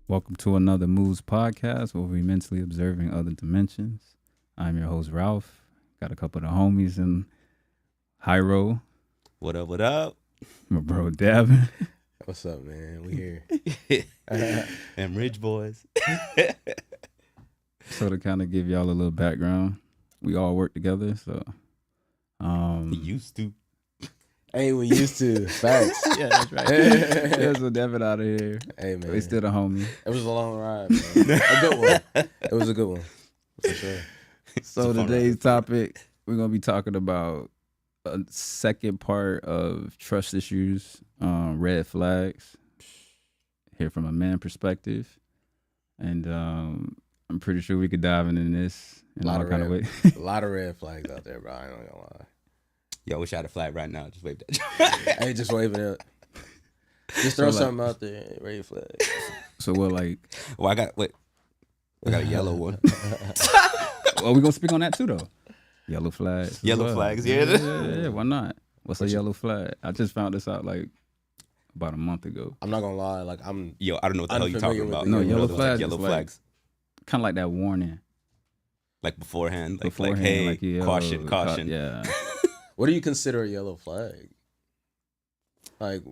Welcome to another Moves podcast where we're mentally observing other dimensions. I'm your host, Ralph. Got a couple of the homies in Hyro. What up, what up? My bro, Davin. What's up, man? We here. Them Ridge boys. So to kind of give y'all a little background, we all work together. So, Used to. Hey, we used to. Facts. yeah, that's right. There's a Davin out of here. Hey, man. We still the homie. It was a long ride, man. A good one. It was a good one. For sure. So today's topic, we're going to be talking about a second part of trust issues, red flags. Hear from a man perspective. And I'm pretty sure we could dive into this in all kind of ways. A lot of red flags out there, bro. I ain't gonna lie. Yo, I wish I had a flag right now. Just wave that. Hey, just wave it up. Just throw something out there. Red flag. So what, like... Well, I got a yellow one. Well, we're going to speak on that too, though. Yellow flags. Yellow flags, yeah. Yeah, why not? What's a yellow flag? I just found this out, like, about a month ago. I'm not gonna lie. Like, I don't know what the hell you're talking about. No, yellow flags. Yellow flags. Kind of like that warning. Like beforehand. Like hey, like caution. Yeah. What do you consider a yellow flag? Like,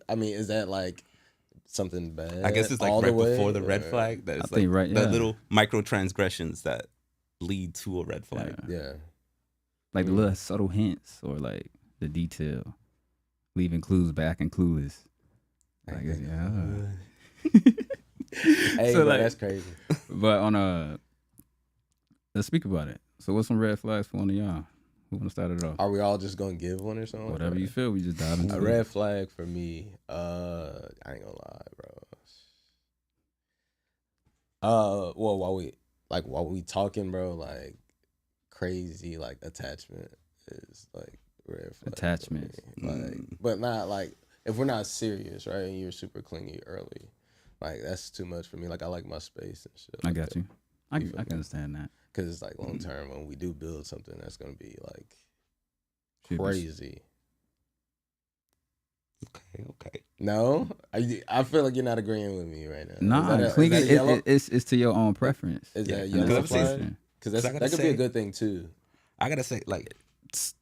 I mean, is that like something bad? I guess it's like right before the red flag. That is like the little micro transgressions that lead to a red flag. Yeah. Like the little subtle hints or like the detail. Leaving clues back and clueless. Like, Hey, so like, that's crazy. But let's speak about it. So what's some red flags for one of y'all? Who want to start it off? Are we all just gonna give one or something? Whatever you feel, we just dive into a red flag for me. I ain't gonna lie, bro. Well, while we talking, bro, like crazy, like attachment is like red flag. Attachment, like, but not like if we're not serious, right? And you're super clingy early, like that's too much for me. Like I like my space and shit. I got you. I can understand that. Because it's like long term when we do build something that's gonna be like crazy. Okay. No, I feel like you're not agreeing with me right now. Nah, it's to your own preference. Is that yellow flag? Because that could be a good thing too. I gotta say, like,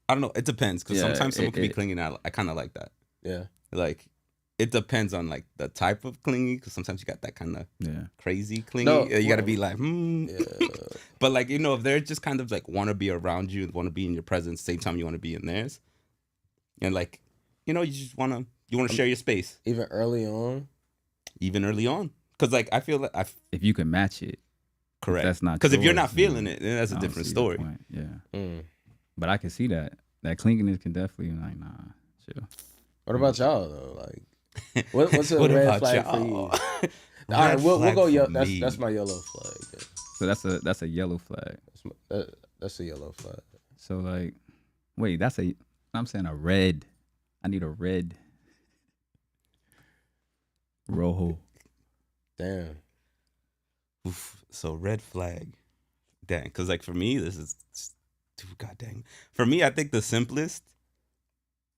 I don't know. It depends. Because sometimes someone can be clinging out. I kind of like that. Yeah. Like, it depends on like the type of clingy. Because sometimes you got that kind of crazy clingy. No, you gotta be like, But like, you know, if they're just kind of like want to be around you, want to be in your presence, same time you want to be in theirs, and like, you know, you just want to share your space. Even early on. Because like I feel like if you can match it, correct. That's not because if you're not feeling it, then that's a different story. Yeah. But I can see that clinginess can definitely like chill. What about y'all though? Like, what's a red flag for you? All right, we'll go. That's my yellow flag. So that's a yellow flag. That's a yellow flag. So like, wait, I'm saying a red. I need a red. Rojo. Damn. Oof, so red flag. Dang, because like for me, this is god dang. For me, I think the simplest,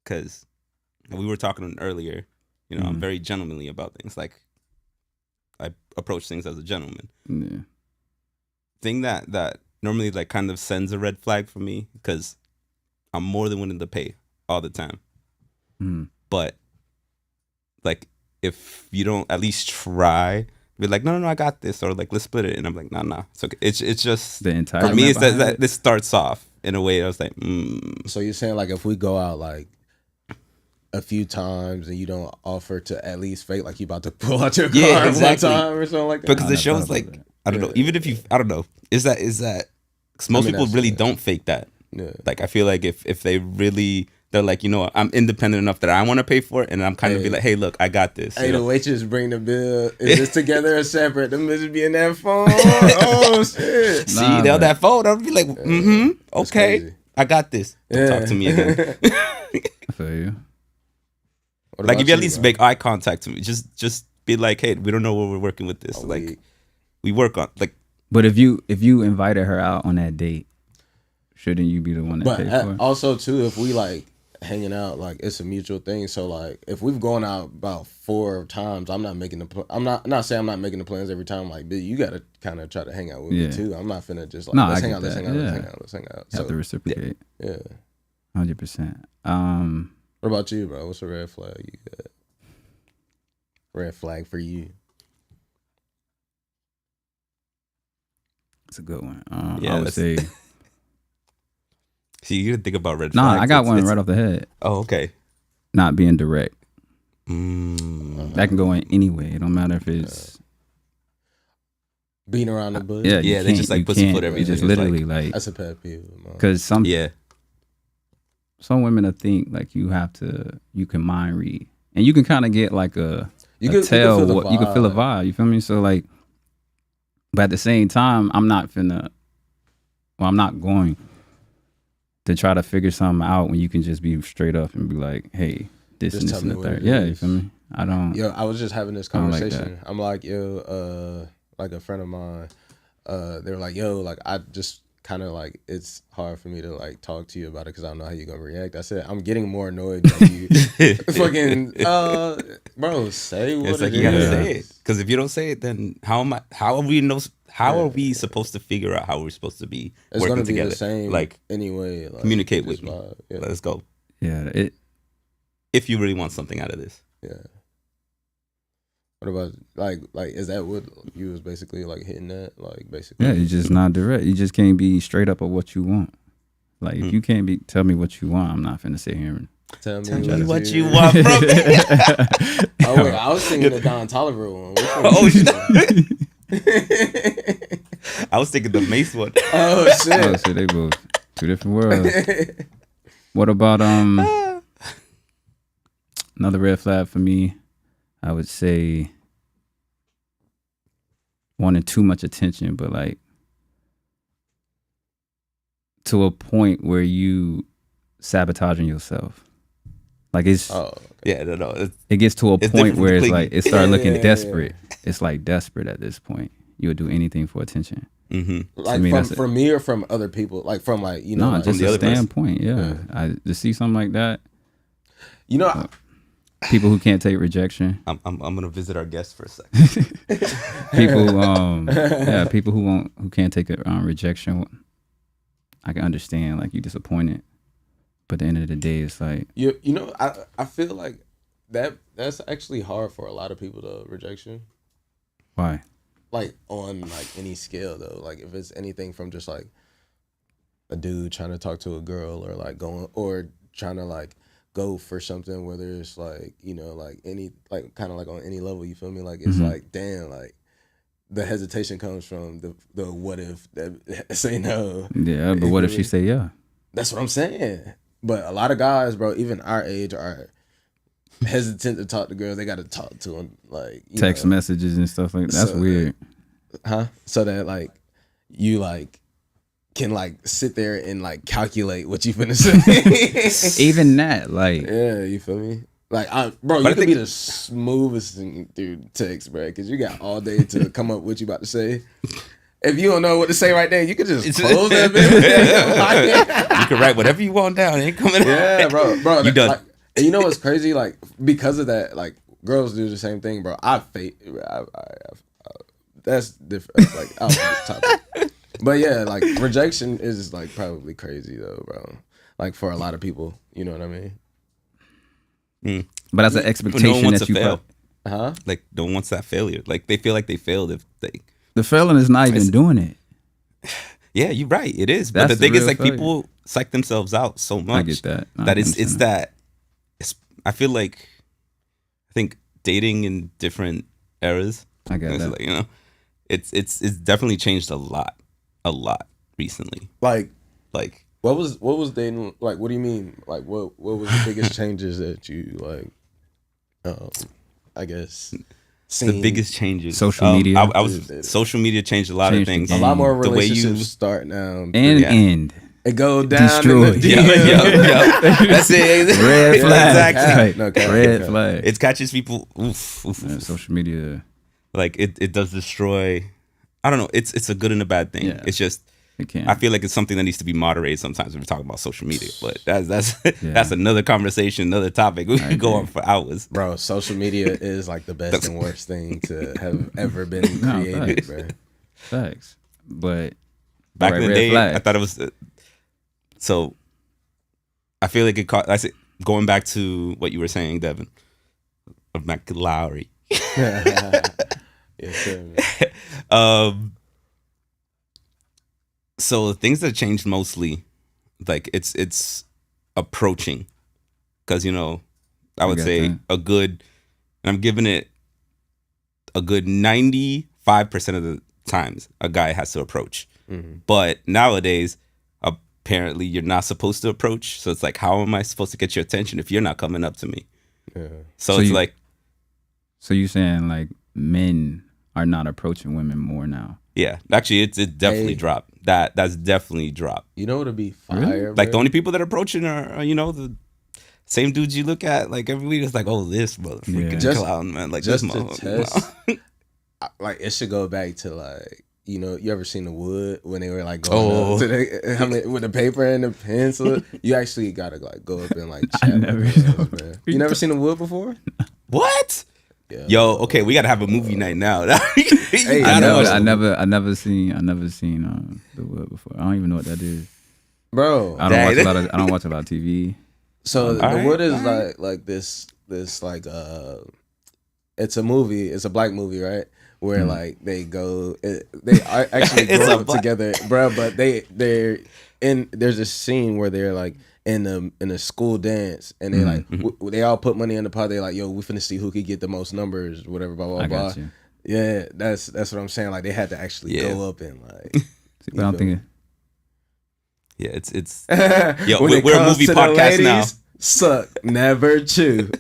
because we were talking earlier, you know, I'm very gentlemanly about things. Like, I approach things as a gentleman. Yeah. Thing that normally like kind of sends a red flag for me, because I'm more than willing to pay all the time. But like, if you don't at least try, be like, no, I got this, or like, let's split it, and I'm like, nah. So it's just the entire. For me, it's that this starts off in a way I was like, So you're saying like if we go out like a few times and you don't offer to at least fake like you about to pull out your car one time or something like that? Because the show's like, I don't know. Even if you, I don't know. Is that? Because most people really don't fake that. Yeah. Like I feel like if they really. They're like, you know, I'm independent enough that I want to pay for it, and I'm kind of be like, hey, look, I got this. Hey, the waitress bring the bill. Is this together or separate? Them bitches be in that phone. Oh shit! See, they'll that phone. I'll be like, okay, I got this. Don't talk to me again. I feel you. Like if you at least make eye contact to me, just be like, hey, we don't know where we're working with this. Like we work on like. But if you invited her out on that date, shouldn't you be the one that pays for it? Also too, if we like. hanging out, like it's a mutual thing. So like if we've gone out about 4 times, I'm not making the I'm not saying I'm not making the plans every time. Like, dude, you gotta kind of try to hang out with me too. I'm not finna just like let's hang out. Let's hang out. Let's hang out. You have to reciprocate. Yeah. 100%. What about you, bro? What's a red flag you got? Red flag for you. It's a good one. I would say. See, you think about red Nah, flags. I got one right off the head. Oh, okay. Not being direct. That can go in any way. It don't matter if it's beating around the bush. Yeah, they just like pussyfoot everything. Just literally like that's a pet peeve. Because some women will think like you can mind read, and you can kind of get like you can feel a vibe. You feel me? So like, but at the same time, I'm not going to try to figure something out when you can just be straight up and be like, hey, this and this and the third. Yeah, you feel me? I don't. Yo, I was just having this conversation. I'm like, yo, like a friend of mine, they were like, yo, like I just kind of like it's hard for me to like talk to you about it because I don't know how you're gonna react. I said I'm getting more annoyed that you fucking bro, say what it's like you gotta say it, because if you don't say it, then how are we supposed to figure out how we're supposed to be it's working gonna be together? the same like anyway. Like, communicate with me. Let's go. Yeah, if you really want something out of this. Yeah. What about like is that what you was basically like hitting at? Like basically. Yeah, you're just not direct. You just can't be straight up of what you want. Like if you can't tell me what you want, I'm not finna sit here and tell me what you want from me. Oh wait, I was thinking the Don Toliver one. Oh shit. I was thinking the Mace one. Oh shit. Oh shit, they both 2 different worlds. What about another red flag for me? I would say wanting too much attention, but like to a point where you sabotaging yourself. Like it's it gets to a point where it's like it started looking desperate. It's like desperate at this point. You would do anything for attention. Mm-hmm. Like from me or from other people, like from like you know, no, like, just from a the other standpoint. Yeah, I to see something like that. You know. People who can't take rejection. I'm gonna visit our guest for a second. People who can't take rejection. I can understand, like you disappointed, but at the end of the day, it's like you know, I feel like that's actually hard for a lot of people to rejection. Why? Like on like any scale though, like if it's anything from just like a dude trying to talk to a girl or like going or trying to like go for something, whether it's like, you know, like any like kind of like on any level, you feel me? Like it's like damn, like the hesitation comes from the what if that say no. Yeah, but what if she say yeah? That's what I'm saying. But a lot of guys, bro, even our age, are hesitant to talk to girls. They got to talk to them, like text messages and stuff like that. That's weird. So that like you like can like sit there and like calculate what you finna say. Even that, like yeah, you feel me? Like bro, you could be the smoothest thing through text, bro, because you got all day to come up with what you about to say. If you don't know what to say right there, you can just close that bitch. You can write whatever you want down. It ain't coming out. Yeah, bro. You done. Like, and you know what's crazy? Like because of that, like girls do the same thing, bro. That's different. Like out of the topic. But yeah, like rejection is like probably crazy though, bro. Like for a lot of people, you know what I mean? But as an expectation no one wants that to you fail. Like no one wants that failure. Like they feel like they failed if they. The failing is not even doing it. Yeah, you're right. It is. That's but the thing is, like failure. people psych themselves out so much. I get that. I feel like, I think dating in different eras. I get that. Like, you know, it's definitely changed a lot recently. Like what was dating like? What do you mean? Like what was the biggest changes that you like? I guess. The biggest changes. Social media. Social media changed a lot of things. A lot more relationships start now. And end. It go down. Destroyed. That's it. Red flag. Exactly. Red flag. It catches people. Yeah, social media. Like it does destroy. I don't know. It's a good and a bad thing. Yeah. It's just It can. I feel like it's something that needs to be moderated sometimes when we're talking about social media. But that's another conversation, another topic. We can go on for hours. Bro, social media is like the best and worst thing to have ever been created, bro. Facts. But back in the day, I thought it was. So I feel like it caught. I say, going back to what you were saying, Devin, of McLowry. Yes, sir. So things that changed mostly, like it's approaching, because I would say a good, and I'm giving it a good 95% of the times a guy has to approach. Mm-hmm. But nowadays, apparently you're not supposed to approach. So it's like, how am I supposed to get your attention if you're not coming up to me? Yeah. So it's like. So you're saying like men are not approaching women more now? Yeah, actually, it definitely dropped. That's definitely dropped. You know what'll be fire? Really? Like the only people that are approaching are the same dudes you look at like every week. It's like, oh, this motherfucking clown, man. Like just this motherfucker. Like it should go back to like you ever seen The Wood when they were like going up to with the paper and the pencil? You actually gotta like go up and like chat. Man. You never seen The Wood before? What? Yeah. Yo, okay, we gotta have a movie night now. Hey, I never seen The Wood before. I don't even know what that is, bro. I don't watch a lot of TV. So The Wood is like this like it's a movie. It's a black movie, right? Where like they actually grow up together, bro. But they're in. There's a scene where they're like in a school dance, and they like they all put money in the pot. They like, yo, we finna see who could get the most numbers, whatever, blah blah blah. Yeah, that's what I'm saying. Like they had to actually go up and like. See what I'm thinking. Yeah, it's yo, we're a movie podcast ladies, now. Suck, never chew.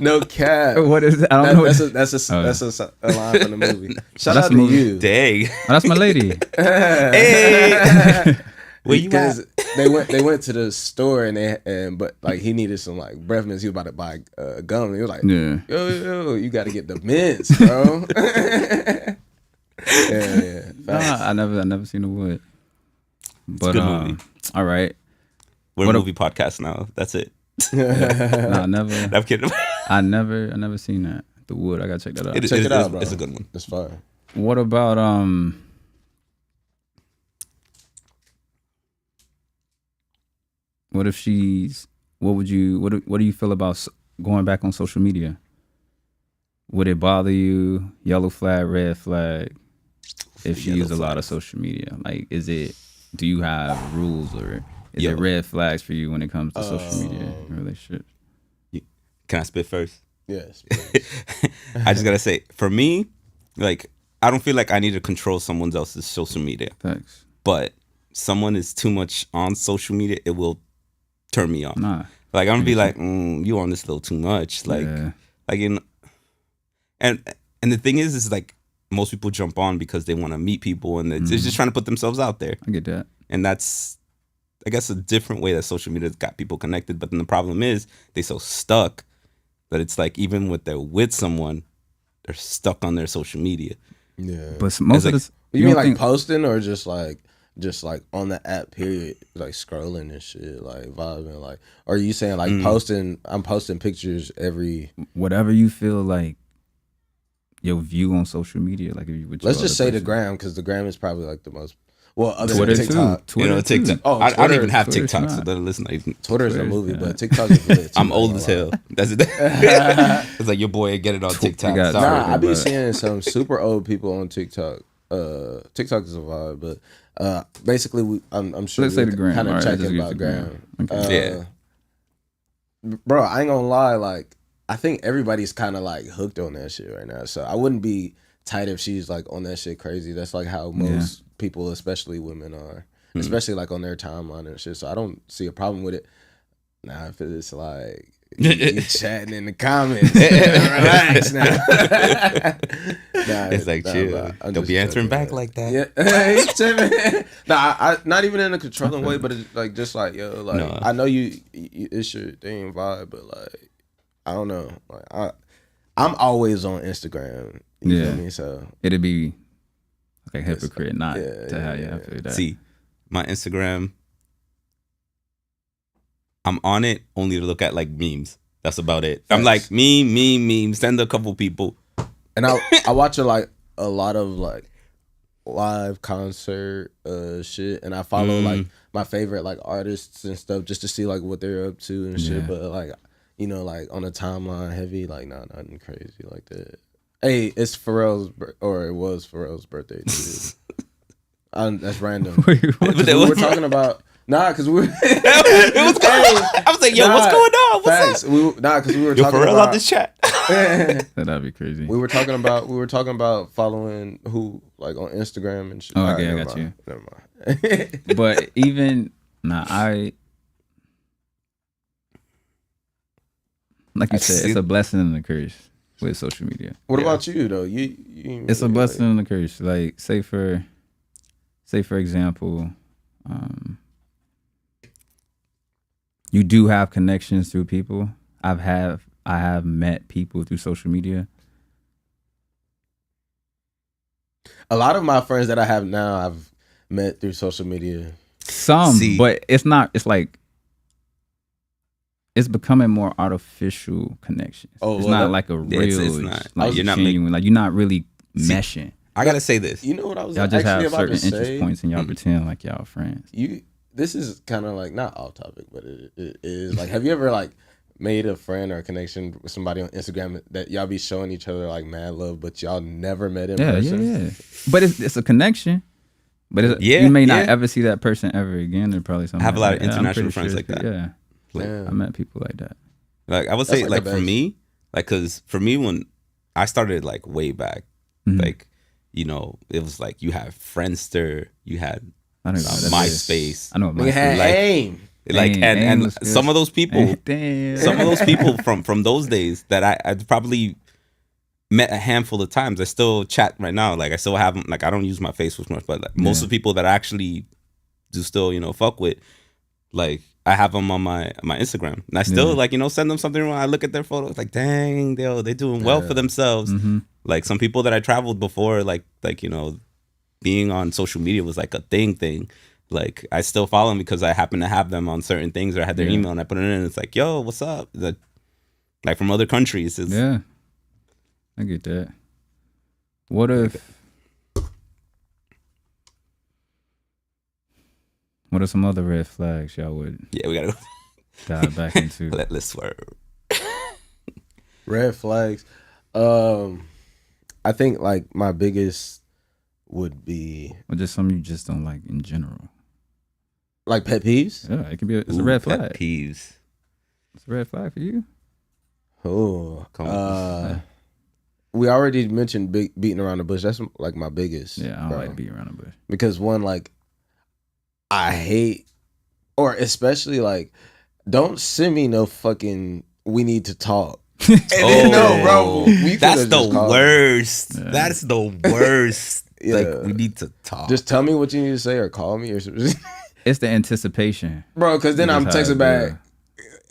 No cap. What is it? I don't know. That's a line from the movie. Shout out to you. Dang. Oh, that's my lady. Hey. Where you at? They went to the store but like he needed some like breath mints. He was about to buy gum. He was like, yo, you got to get the mints, bro. yeah. Nah, I never seen The Wood. But it's a good movie. All right. We're a movie podcast now. That's it. Nah, never. I'm kidding. I never seen that. The Wood. I gotta check that out. Check it out, bro. It's a good one. It's fire. What about what if she's? What do you feel about going back on social media? Would it bother you? Yellow flag, red flag. If she uses a lot of social media, like, do you have rules or is it red flags for you when it comes to social media relationships? Can I spit first? Yes. I just gotta say, for me, like, I don't feel like I need to control someone else's social media. Thanks. But someone is too much on social media, it will turn me on. Nah. Like I'm gonna be like, you on this a little too much. Like, and the thing is like most people jump on because they want to meet people and they're just trying to put themselves out there. I get that. And that's, I guess, a different way that social media's got people connected. But then the problem is they so stuck that it's like even when they're with someone, they're stuck on their social media. Yeah. But most of this, you mean like posting or just like on the app period, like scrolling and shit, like vibing, like, or are you saying like posting? I'm posting pictures every. Whatever you feel like your view on social media, like if you would. Let's just say the gram, because the gram is probably like the most. Well, other Twitter than TikTok, TikTok. Oh, I don't even have Twitter's TikTok, not. so then listen. Twitter's a movie, but TikTok is lit. I'm old as hell. That's it. It's like your boy, get it on TikTok. I be seeing some super old people on TikTok. TikTok is a vibe, but basically, I'm sure Let's say the gram. Kind of All right, checking about gram. Okay. Bro, I ain't gonna lie. Like, I think everybody's kind of like hooked on that shit right now. So I wouldn't be tight if she's like on that shit crazy. That's like how most people, especially women, are, especially like on their timeline and shit. So I don't see a problem with it. Now, if it's like you chatting in the comments, relax now. It's like chill. Don't be answering back like that. Yeah, I not even in a controlling way, but it's like just like yo, like no. I know you it's your thing vibe, but like I don't know, like I'm always on Instagram. You feel me? So it'd be Like hypocrite, not to have you have to do that. See, my Instagram, I'm on it only to look at like memes. That's about it. I'm like meme, send a couple people. And I watch a lot of like live concert shit, and I follow like my favorite like artists and stuff just to see like what they're up to and shit. But like, you know, like on a timeline heavy, like nothing crazy like that. Hey, it's Pharrell's it was Pharrell's birthday too. That's random. Wait, We were talking about because we were. I was like, yo, what's going on? What's up? Because we were Yo, talking Pharrell about on this chat. That'd be crazy. We were talking about following who like on Instagram and shit. Oh, okay, I got you. Never mind. But even like you said, it's a blessing and a curse with social media. What about you though? You it's a blessing and a curse. Like say for example, you do have connections through people. I have met people through social media. A lot of my friends that I have now, I've met through social media. But it's not. It's like it's becoming more artificial connections. It's not like a real. It's not. Like you're not genuine. Like you're not really meshing. I gotta say this. You know what I was y'all just actually have about to certain interest say? points and y'all pretend like y'all friends. This is kind of like not off topic, but it is like. Have you ever like made a friend or a connection with somebody on Instagram that y'all be showing each other like mad love, but y'all never met in person? Yeah. But it's a connection. But you may not ever see that person ever again. Or probably something. I have a lot of that. international friends like that. Yeah. Like, I met people like that. Like I would say, like for me, like because for me when I started like way back, like you know it was like you had Friendster, you had MySpace. I know we had AIM. Like and some of those people, from those days that I probably met a handful of times. I still chat right now. Like I still have them. Like I don't use my Facebook much, but like, most of the people that I actually do still fuck with, like I have them on my Instagram, and I still like send them something when I look at their photos. Like dang, they're doing well for themselves. Like some people that I traveled before, like being on social media was like a thing. Like I still follow them because I happen to have them on certain things, or I had their email and I put it in. And it's like, yo, what's up? Like from other countries. Yeah, I get that. What are some other red flags y'all would? Yeah, we gotta dive back into. Let's swerve. Red flags. I think like my biggest would be, or just some you just don't like in general. Like pet peeves? Yeah, it could be. It's a red flag. Pet peeves. It's a red flag for you. Oh, come on. We already mentioned beating around the bush. That's like my biggest. Yeah, I don't like beating around the bush because one, like, I hate, or especially like, don't send me no fucking. We need to talk. No, bro. That's the worst. Yeah. That's the worst. Like we need to talk. Just tell me what you need to say or call me or something. It's the anticipation, bro. Because then I'm texting back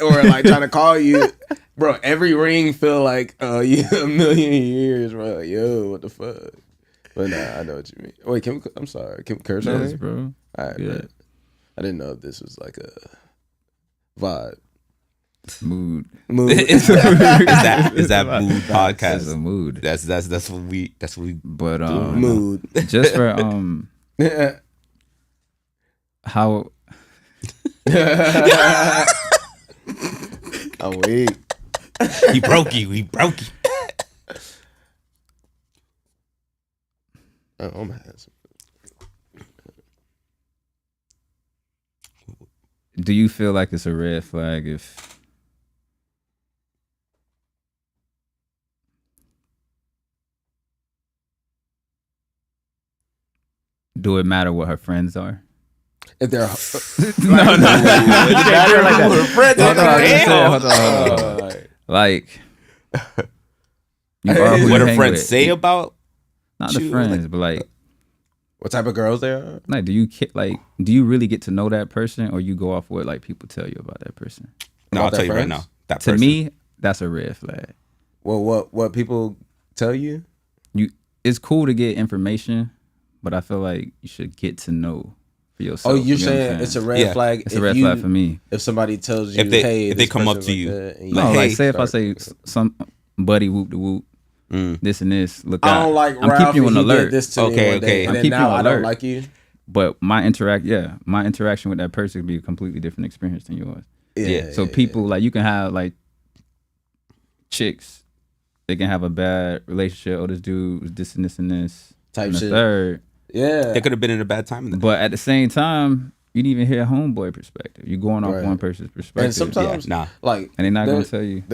or like trying to call you, bro. Every ring feel like a million years, bro. Like, yo, what the fuck? But nah, I know what you mean. Wait, I'm sorry. Can we curse on here, bro? All right, man. I didn't know if this was like a vibe. Mood. Is that mood podcast? It's a mood. That's what we. But mood. Just for how. I'm weak. We broke you. I'm mad. Do you feel like it's a red flag if do it matter what her friends are? If they're no, hold on. Like what her friends say about not the friends, but like what type of girls they are. Like, do you really get to know that person, or you go off what like people tell you about that person? No, I'll tell you right now. That to me, that's a red flag. Well, what people tell you? It's cool to get information, but I feel like you should get to know for yourself. Oh, you're you know what I'm saying it's a red flag? It's a red flag for me. If somebody tells you, If they- hey, if they this come up person's to like you, that, and No, Like, like hey, say if I say some buddy whoop the whoop, this and this, look out. I don't like I'm Ralph, keeping you on and he alert. did this to Okay, me one day, okay. and I'm then keeping you now on I don't alert. like you. But my interaction with that person could be a completely different experience than yours. Yeah. So people like you can have like chicks, they can have a bad relationship. Oh, this dude was this and this and this Type and the shit. third. Yeah. They could have been in a bad time. But at the same time, you didn't even hear a homeboy perspective. You're going off Right. one person's perspective. And sometimes, Nah. like, and they're not gonna tell you.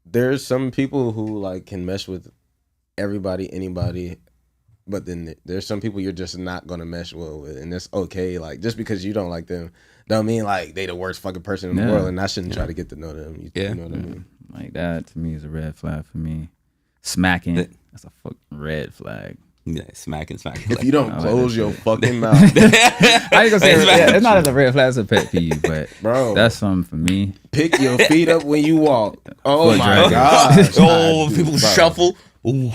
There's some people who like can mesh with everybody, anybody, but then there's some people you're just not gonna mesh well with, and it's okay. Like, just because you don't like them, don't mean like they the worst fucking person in the world, and I shouldn't try to get to know them. You know what I mean? Like that to me is a red flag for me. Smacking, that's a fucking red flag. Yeah, smacking. If you don't close your fucking mouth, I ain't gonna say it's not as a red flag, it's a pet peeve, but bro, that's something for me. pick your feet up when you walk. Oh Foot my dragging. gosh! Oh, Nah, people bro. shuffle. Ooh.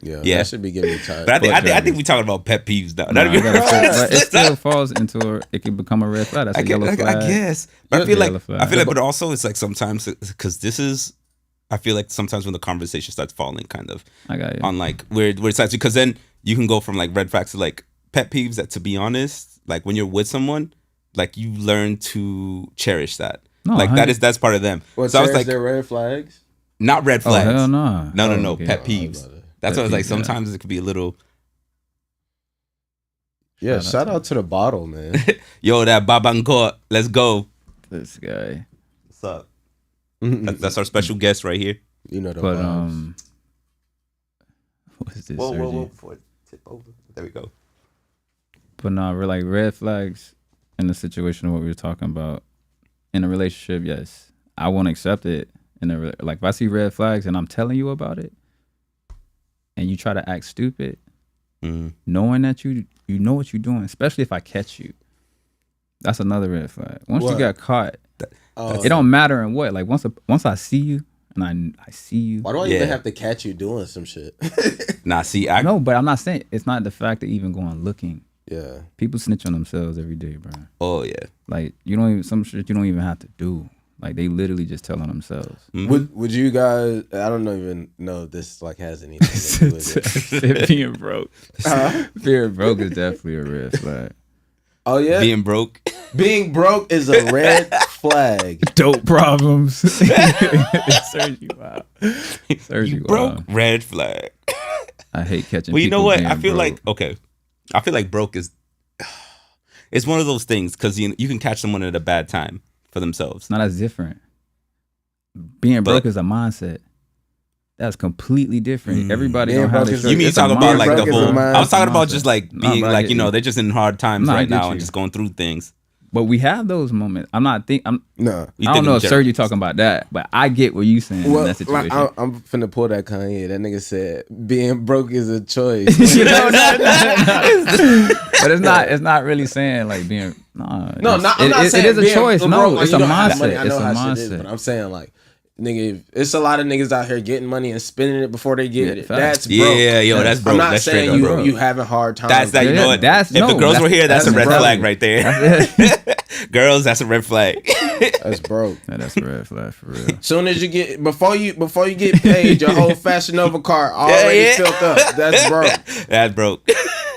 Yeah, Yeah. that should be getting me tired. But I think we talking about pet peeves now. Nah, I gotta say, but it still falls into it can become a red flag. That's a yellow flag. I guess. Yeah, I feel yellow like, flag. but also it's like sometimes because this is. I feel like sometimes when the conversation starts falling, kind of I got you. on like where it's actually because then you can go from like red flags to like pet peeves. That to be honest, like when you're with someone, like you learn to cherish that. No, like that's part of them. What, so I was like, their red flags? not red Oh flags. hell no. No, Okay. pet peeves. That's Pet what I was like. peeves, yeah. Sometimes it could be a little. Yeah, shout out to the bottle, man. Yo, that Babancourt, let's go. This guy. What's up? That's our special guest right here. You know the But vibes. what is this? Whoa, Sergi? before it tip over. There we go. But no, we're like red flags in the situation of what we were talking about. In a relationship, yes, I won't accept it. Like if I see red flags and I'm telling you about it, and you try to act stupid, knowing that you know what you're doing, especially if I catch you, that's another red flag. Once you got caught, it don't matter in what. Like once I see you and I see you. Why do I even have to catch you doing some shit? Nah, see, No, but I'm not saying it's not the fact of even going looking. Yeah. People snitch on themselves every day, bro. Oh yeah. Like you don't even some shit you don't even have to do. Like they literally just tell on themselves. Would you guys? I don't even know if this like has anything to do with it. Being broke. Being broke is definitely a red flag. Oh yeah, Being broke. being broke is a red flag. Dope problems. Sergi, wow. Sergi, You broke. wow. Red flag. I hate catching. Well, you know people what? being I feel broke. like okay. I feel like broke is. It's one of those things because you can catch someone at a bad time for themselves. It's not as different. Being broke is a mindset. That's completely different. Everybody Being don't have broke this. is You mean it's a talking about like broke the is a whole? mindset. I was talking about Mindset. just like No, being but I like get you. they're just in hard times No, I right get now you. and just going through things. But we have those moments. I'm not think. I'm. No. You I don't think know in if general. Sergi talking about that, but I get what you saying in Well, that situation. like, I'm finna pull that Kanye. That nigga said being broke is a choice. You know, no. But it's not. It's not really saying like being. No, it's- I'm not saying it is a being choice. broke, No, like, it's you a don't have mindset. money. I It's know a how shit is, mindset. but I'm saying like, nigga, it's a lot of niggas out here getting money and spending it before they get Yeah, it. facts. That's broke. Yeah, yo, that's broke. I'm not That's straight saying up broke. you having hard times. That's that. You Yeah, know what? that's- If the no, girls were that's- here, that's a that's red broke. flag right there. Girls, that's a red flag. That's broke. Yeah, that's a red flag for real. Soon as you get before you get paid, your whole Fashion Nova cart already Yeah. filled up. That's broke. That's broke.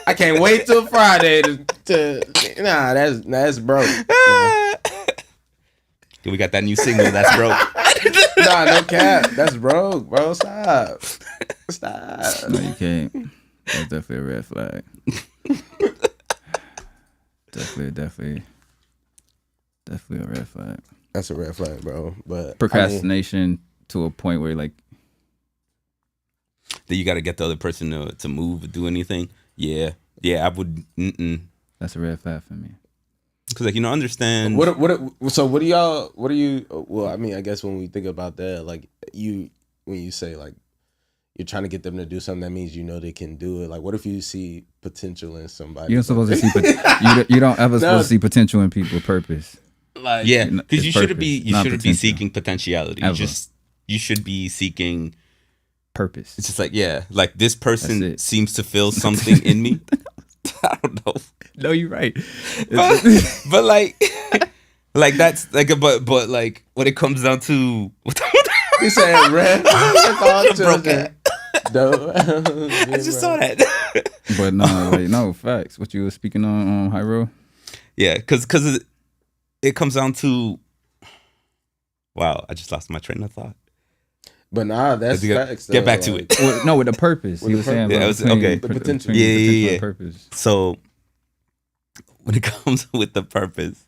I can't wait till Friday to nah. That's broke. We got that new single. That's broke. Nah, no cap. That's broke, bro. Stop. Stop. No, you can't. That's definitely a red flag. definitely a red flag. That's a red flag, bro. But Procrastination to a point where like That you got to get the other person to move or do anything. Yeah, I would. that's a red flag for me. Because like understand. So what do y'all? What do you? Well, I mean, I guess when we think about that, like when you say like you're trying to get them to do something, that means you know they can do it. Like, what if you see potential in somebody? You're supposed to see. You don't ever supposed to see potential in people. Purpose. Like, Yeah, It's because you shouldn't be purpose, not be potential. seeking potentiality. Ever. You should be seeking purpose. It's just like, yeah, like this That's person it. seems to feel something in me. I don't know. No, you're right. But like that's like but like when it comes down to He said red. Broke I I just saw that. But no, like, no facts. What you were speaking on Hyro? Yeah, because it comes down to, wow, I just lost my train of thought. But nah, that's facts. Get back to it. Well, no, with the purpose. With He the was saying purpose. about Yeah, okay. The potential. between Yeah, potential yeah. and purpose. So when it comes with the purpose,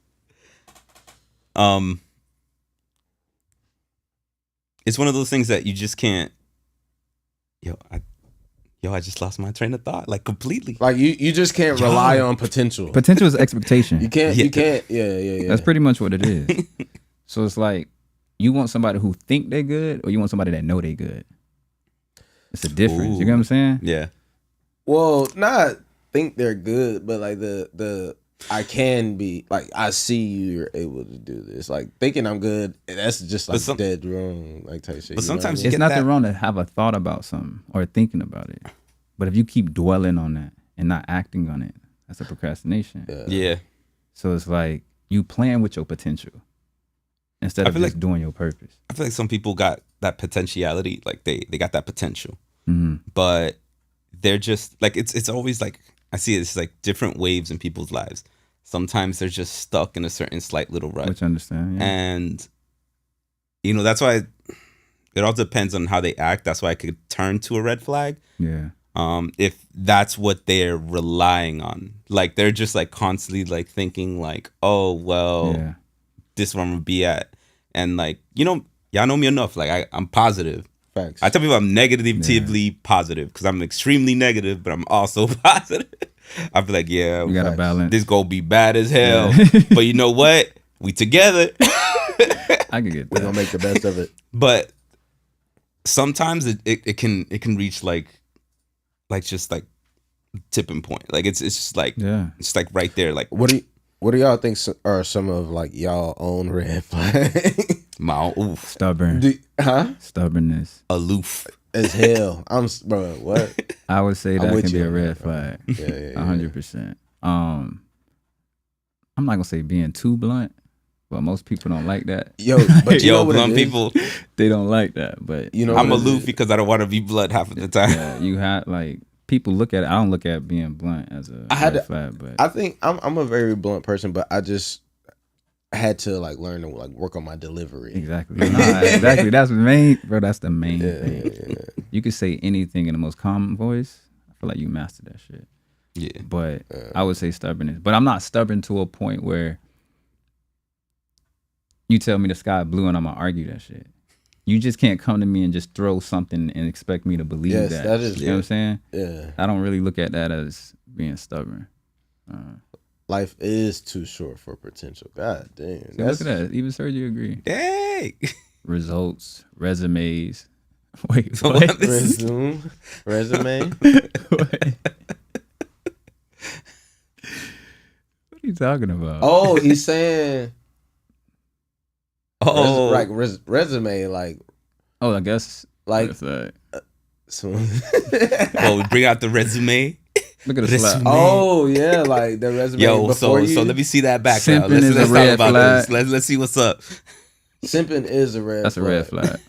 it's one of those things that you just can't. I just lost my train of thought, like completely. Like you just can't rely on potential. Potential is expectation. You can't. Yeah. You can't. Yeah. That's pretty much what it is. So it's like you want somebody who think they good, or you want somebody that know they good. It's a difference. Ooh. You get what I'm saying? Yeah. Well, not think they're good, but like the I can be like I see you're able to do this. Like thinking I'm good, that's just like dead wrong, like type shit. But sometimes It's get nothing that- wrong to have a thought about something or thinking about it. But if you keep dwelling on that and not acting on it, that's a procrastination. Yeah. So it's like you playing with your potential instead I of feel just like- doing your purpose. I feel like some people got that potentiality, like they got that potential, Mm-hmm. but they're just like it's always like I see it's like different waves in people's lives. Sometimes they're just stuck in a certain slight little rut, Which I understand. Yeah. and that's why it all depends on how they act. That's why I could turn to a red flag. Yeah. If that's what they're relying on, like they're just like constantly like thinking like, oh well, Yeah. this is where I'm gonna be at, and like y'all know me enough. Like I'm positive. Facts. I tell people I'm negatively positive because I'm extremely negative, but I'm also positive. I feel like, yeah, You gotta balance. this gonna be bad as hell, Yeah. but you know what? We together. I can get We're that. gonna make the best of it. But sometimes it can reach like just like tipping point. Like it's just like Yeah. it's like right there. Like What do y'all think are some of like y'all own red flags? my oof, Stubborn. Stubbornness. aloof. As hell. Bro. What? I would say I'm that with can be you a on red that, bro. flag. Yeah. 100%. I'm not gonna say being too blunt, but most people don't like that. Yo, but you know Yo, what blunt it is? people. They don't like that. But You know I'm what it aloof is? because I don't want to be blunt half of the time. yeah, you have like people look at it. I don't look at being blunt as a I had red to- flag, but I think I'm a very blunt person, but I just had to like learn to like work on my delivery. exactly. Nah, exactly. That's the main, bro. That's the main Yeah, thing. yeah. You can say anything in the most calm voice. I feel like you mastered that shit. Yeah. But I would say stubbornness. But I'm not stubborn to a point where you tell me the sky blue and I'm gonna argue that shit. You just can't come to me and just throw something and expect me to believe Yes, that. that is- You know what I'm saying? Yeah. I don't really look at that as being stubborn. Life is too short for potential. God damn. See, look at that. Even Sergio agree. Hey. Results, resumes. Wait, So what? what? Resume. What are you talking about? Oh, he's saying Oh, resume like Oh, I guess Like- what's that? so. well, we bring out the resume. Look at the slap. Resume. Oh yeah, like the resume. Yo, before so let me see that back now. Simping Let's is a talk red about flag. this. Let's see what's up. Simping is a red. That's a red flag.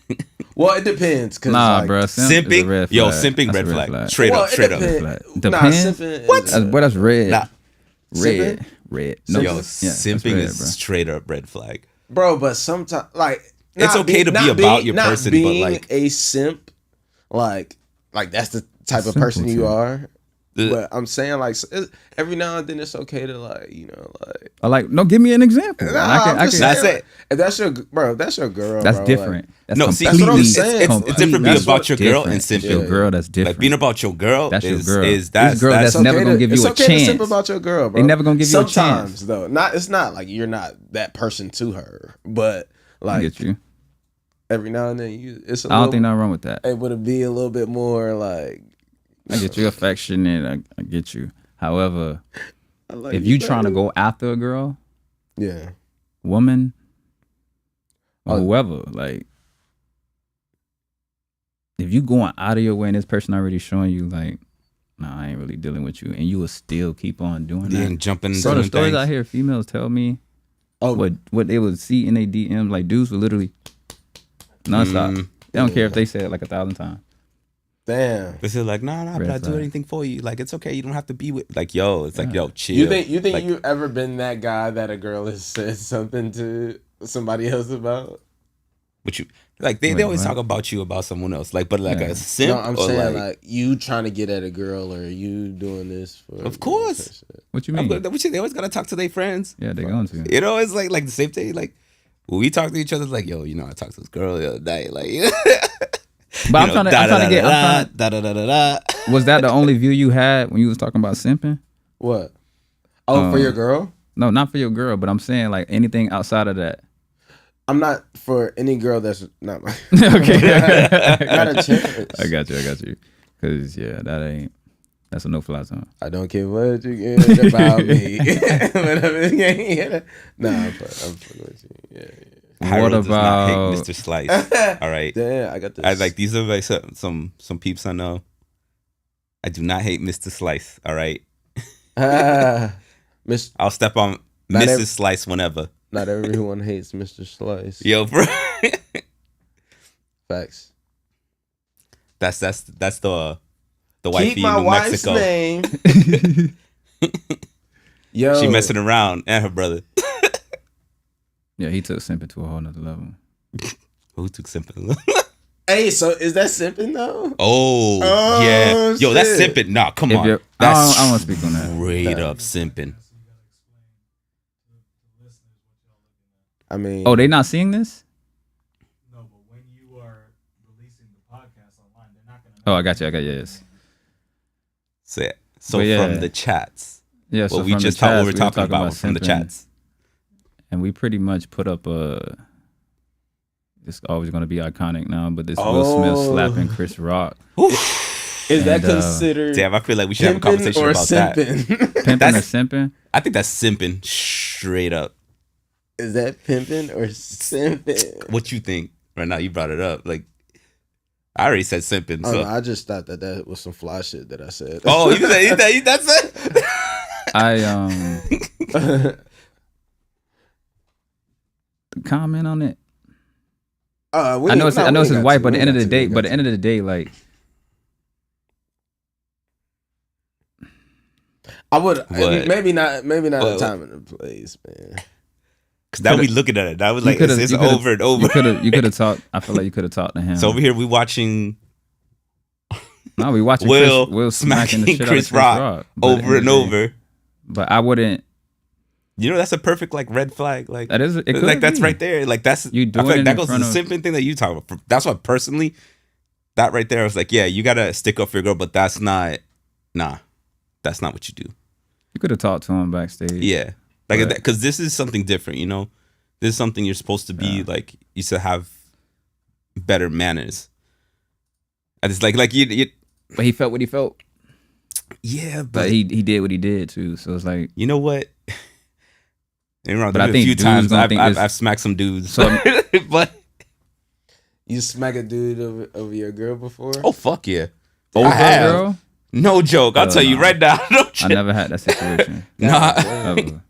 Well, it depends. Cause Nah, like, bro. Simp is a Simping, red yo, flag. simping That's red a flag. Straight well, up, it straight up. depends. flag. Nah, Depends. simping What? is That's, but that's red. Nah. Red. Simping? Red. Yo, that's simping red, is bro. straight up red flag. bro. But sometimes, like, It's not okay to be not about your not person, but, being like- a simp, like that's the type of person you Simpleton. are. The- But I'm saying, like, every now and then it's okay to, like, I like, no, give me an example. Nah, And I'm just That's saying, it. If that's your bro, if that's your girl. That's bro, different. That's No, see, that's what I'm completely saying. It's different being That's about what- your girl different. and simping. It's your girl, that's different. Like being about your girl That's your is girl. is This girl that's that's never gonna give you it's a okay to simp chance. about your girl, bro. They never gonna give you a chance. Sometimes though, it's not like you're not that person to her, but I like get you. every now and then it's. I don't think nothing wrong with that. able to be a little bit more like. I get you affectionate. I get you. However, I like if you trying to go after a girl, yeah, woman, or Oh. whoever, like, if you going out of your way and this person already showing you like, nah, I ain't really dealing with you, and you will still keep on doing that. And jumping into So the them stories things. I hear females tell me, what they would see in their DM, like dudes would literally nonstop. They don't care if they say it like 1,000 times. Damn. This is like, nah, but I do anything for you. Like, it's okay. You don't have to be with. Like, yo, it's like, yo, chill. You think like, you've ever been that guy that a girl has said something to somebody else about? But you like they always talk about you about someone else. Like, but like a simp. No, I'm saying like you trying to get at a girl or you doing this for. Of course. What you mean? They always gotta talk to their friends. Yeah, they're going to. You know, it's like the same thing. Like when we talk to each other, it's like, yo, you know, I talked to this girl the other night. Like, but I'm trying to get. Was that the only view you had when you was talking about simping? What? Oh, for your girl? No, not for your girl, but I'm saying like anything outside of that. I'm not for any girl that's not my. Okay. Not a chance. I got you. Cause yeah, that's a no-fly zone. I don't care what you get about me. Nah, I'm fucking with you. Yeah. What does not hate about Mr. Slice? All right. Damn, I got this. I like these are like some peeps I know. I do not hate Mr. Slice. All right. I'll step on Mrs. Slice whenever. Not everyone hates Mr. Slice. Yo, bro. Facts. That's the Keep wifey in my New wife's Mexico. name. Yo, She messing around and her brother. Yeah, he took simping to a whole nother level. Who took simping? Hey, so is that simping though? Oh yeah. Yo, that's shit. simping. Nah, come If on. you're- That's I don't want to speak on that. straight up simping. I mean, Oh, they not seeing this? No, but when you are releasing the podcast online, they're not gonna. Oh, I got you. Yes. So But yeah. from the chats. Yeah. So Well, we from just the talked what chats, we're we talking were about from the simping, chats. and we pretty much put up a. It's always going to be iconic now, but this Will Oh. Smith slapping Chris Rock. is that and, considered Damn, I feel like we should have a pimping conversation or about that. simping? Pimping or simping? I think that's simping straight up. Is that pimping or simping? What you think? Right now, you brought it up. Like, I already said simping. I, So. don't know, I just thought that was some fly shit that I said. Oh, you said that's it? I comment on it. I know it's his wife, but at the end of the day, like I would What? maybe not What? the time and the place, man. Because now we looking at it. That was like, you coulda- it's you coulda- over and over. You could have talked. I feel like you could have talked to him. So over here, we watching no, we watching Will smacking the shit Chris out of Rock But at the over end and of the day- over. But I wouldn't. You know, that's a perfect like red flag. Like That is. It could like that's be. right there. Like that's You I doing feel like it that in goes to the front of- simping thing that you talk about. That's what personally, that right there, I was like, yeah, you gotta stick up for your girl, but that's not what you do. You could have talked to him backstage. Yeah, like Right. because this is something different. You know, this is something you're supposed to be like. You should have better manners. And it's like you. But he felt what he felt. Yeah, But he did what he did too. So it's like. You know what? And wrong, But I a think few dudes times don't think this- I've smacked some dudes. So- but You smack a dude over your girl before? oh fuck yeah, Over I have. girl? No joke. I'll tell you no. right now. No I joke. never had that situation. Nah. Ever.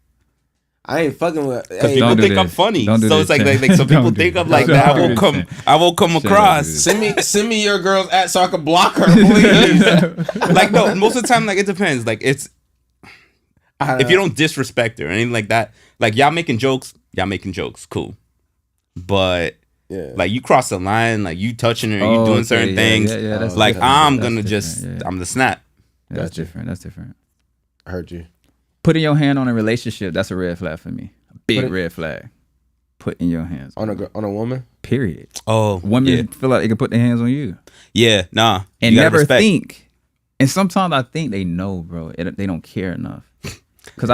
I ain't fucking with. Because Hey, people Don't do think I'm this. funny. Don't do So this, it's like Chan. some people Don't do think this. I'm like Don't that. do this, Chan. I won't come Chan, across. don't do this. send me your girl's at so I can block her, please. Like no, most of the time, like it depends. Like it's if you don't disrespect her or anything like that. Like y'all making jokes, cool. But Yeah. like you cross the line, like you touching her, you Oh, doing okay, certain yeah, things. yeah, that's like different. I'm That's gonna different, just, yeah. I'm the snap. That's Gotcha. different. That's different. I heard you. Putting your hand on a relationship, that's a red flag for me. A big Put it- red flag. Putting your hands On a woman? period. Oh, Women feel like they can put their hands on you yeah, nah, and you gotta never respect. think. And sometimes I think they know, bro. They don't care enough. Because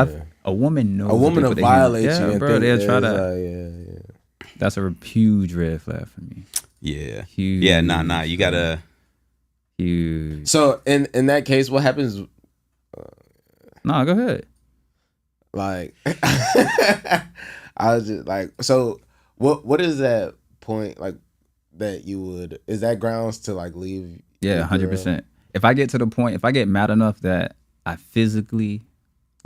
a woman knows. A woman if will they put their hands- violate you. Yeah, and bro. think They'll that try it's to. like, yeah. That's a huge red flag for me. Yeah, Huge. yeah, nah. You gotta. Huge. So in that case, what happens? No, go ahead. Like, I was just like, so what is that point? Like, that you would. Is that grounds to like leave? Yeah, 100%. If I get to the point, if I get mad enough that I physically,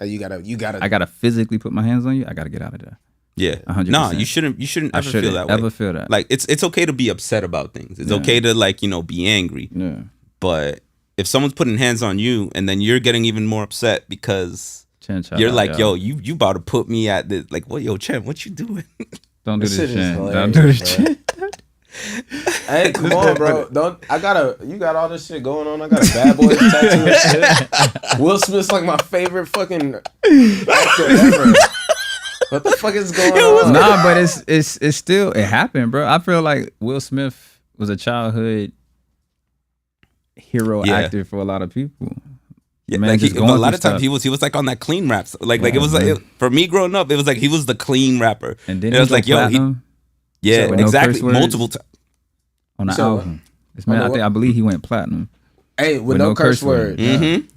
you gotta. I gotta physically put my hands on you, I gotta get out of there. Yeah, 100%. No, you shouldn't ever feel that way. Ever feel that? Like it's okay to be upset about things. It's okay to like be angry. Yeah. But if someone's putting hands on you and then you're getting even more upset because you're like, yo, you about to put me at this, like, what, yo, Chen, what you doing? Don't do this shit. Don't do this shit. Hey, come on, bro. You got all this shit going on. I got a Bad Boy tattoo and shit. Will Smith's like my favorite fucking actor ever. What the fuck is going on? Nah, but it's still, it happened, bro. I feel like Will Smith was a childhood hero actor for a lot of people. Yeah, like a lot of times he was like on that clean rap. Like it was like for me growing up, it was like he was the clean rapper. And then it was like, yo, exactly, multiple times on the album. This man, I believe he went platinum. Hey, with no curse word. Mm-hmm.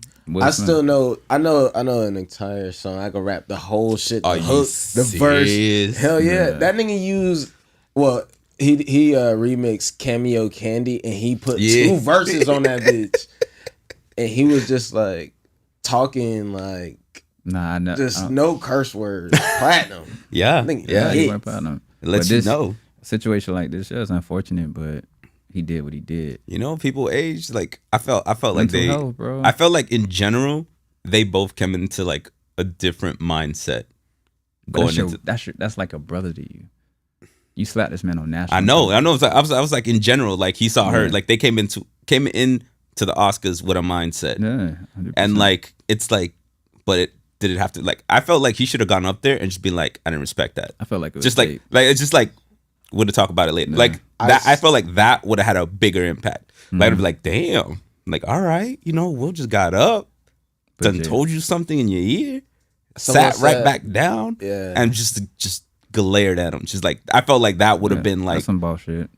I still know. I know an entire song. I can rap the whole shit, the hook, the verse. Hell yeah, that nigga used. Well, he remixed Cameo Candy and he put 2 verses on that bitch, and he was just like talking like just no curse words. Platinum. Yeah, he went platinum. It lets you know. A situation like this is unfortunate, but he did what he did. People age. Like I felt like Mental health, bro. I felt like in general they both came into like a different mindset. That's like a brother to you. You slapped this man on national. I know. I was like in general, like he saw her, like they came into the Oscars with a mindset. Yeah, 100%. And like it's like, but did it have to, like, I felt like he should have gone up there and just been like, I didn't respect that. I felt like it was just like it's just like we'll talk about it later. Yeah. Like I felt like that would have had a bigger impact. Like I'd be like, damn, like, all right, we'll just got up, done told you something in your ear, sat right back down, and just glared at him. Just like I felt like that would have been like some bullshit.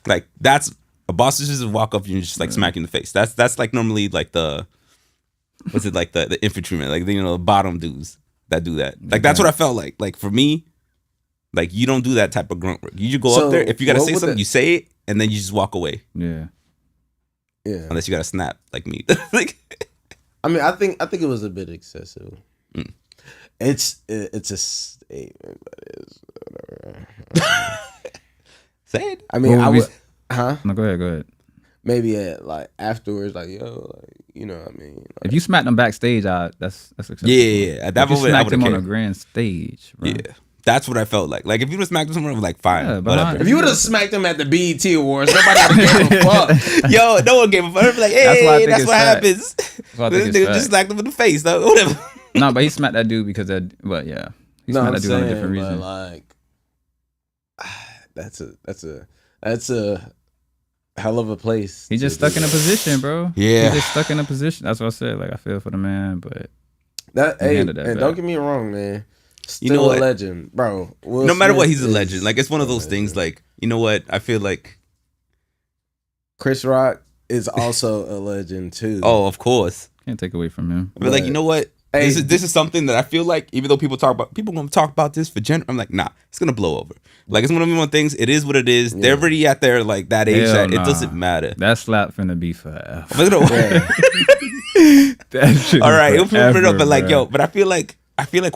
Like that's a boss just walk up and just like smack you in the face. That's like normally like the the infantryman, like the bottom dudes that do that. Like that's what I felt like. Like for me, like you don't do that type of grunt work. You just go up there. If you gotta say something, you say it and then you just walk away. Yeah. Unless you gotta snap like me. Like I mean, I think it was a bit excessive. It's a statement, but it's whatever. Say it. I mean, I would. No, go ahead. Maybe like afterwards, like yo, like what I mean. Like, if you smacked him backstage, that's acceptable. Yeah. At that moment, smacked him on a grand stage, bro. Yeah. That's what I felt like. Like if you would have smacked him somewhere, I was like, fine, whatever. If you would have smacked him at the BET Awards, nobody would have gave a fuck. Yo, no one gave a fuck. I'd be like, hey, that's what happens. This nigga just smacked him in the face, though. Whatever. No, but he smacked that dude because he smacked that dude on a different reason. Like, that's a hell of a place. He just stuck in a position, bro. Yeah, he just stuck in a position. That's what I said. Like I feel for the man, but and don't get me wrong, man. Still a legend, bro. No matter what, he's a legend. Like it's one of those things. Like you know what? I feel like Chris Rock is also a legend too. Oh, of course. Can't take away from him. But like you know what? Hey, this is something that I feel like even though people gonna talk about this for gender, I'm like, nah, it's gonna blow over. Like it's one of the things. It is what it is. Yeah. They're already at their like that age that it doesn't matter. That slap finna be forever. All right, it'll put it up, but like yo, but I feel like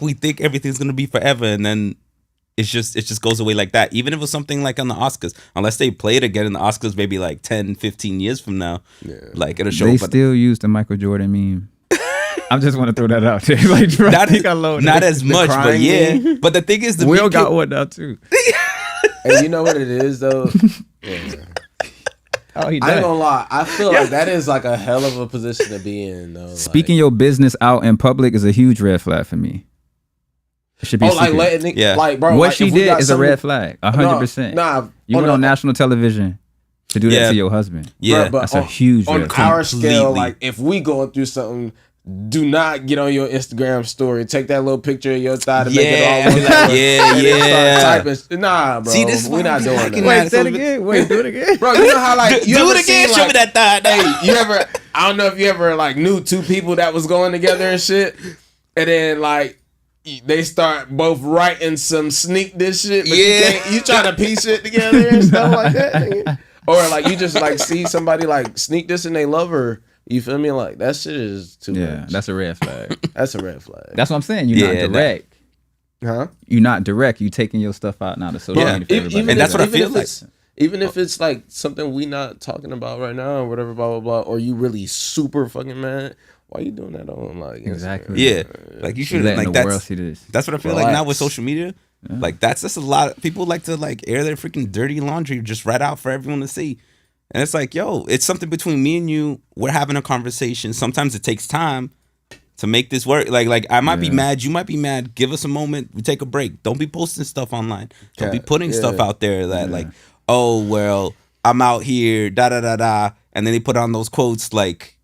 we think everything's gonna be forever, and then it just goes away like that. Even if it was something like on the Oscars, unless they play it again in the Oscars, maybe like 10, 15 years from now, like it'll show. They still use the Michael Jordan meme. I just want to throw that out there. Like, not as much, but yeah. Meme. But the thing is, Will got one now too. And you know what it is though? Oh, he I ain't gonna lie. I feel like that is like a hell of a position to be in, though. Speaking your business out in public is a huge red flag for me. It should be like bro. What like, she did is a red flag, 100%. Nah, you went on national television to do that to your husband. Yeah, but that's a huge red flag. On our scale, like if we going through something. Do not get on your Instagram story. Take that little picture of your thigh to make it all look like Nah, bro. See, this we're not doing that. Wait, say it again. Wait, do it again. Bro, you know how like you do it again, show me that thigh. Hey, you ever I don't know if you ever like knew two people that was going together and shit. And then like they start both writing some sneak this shit, but Yeah. you try to piece it together and stuff like that, nigga. Or like you just like see somebody like sneak this and they love her. You feel me? Like that shit is too much. That's a red flag. That's a red flag. That's what I'm saying. You're Yeah, not direct. Huh? You're not direct. You taking your stuff out now to social Yeah. media for everybody. And that's what I feel like. Even if it's like something we not talking about right now or whatever, blah blah blah, or you really super fucking mad, why you doing that on like Instagram? Exactly. Yeah, like you should letting like the world that's see this. that's what I feel like now with Relax. social media. Like that's just a lot. People like to like air their freaking dirty laundry just right out for everyone to see. And it's like, yo, it's something between me and you. We're having a conversation. Sometimes it takes time to make this work. Like I might be mad, you might be mad. Give us a moment. We take a break. Don't be posting stuff online. Don't be putting stuff out there that like, oh well, I'm out here, da da da da, and then they put on those quotes like,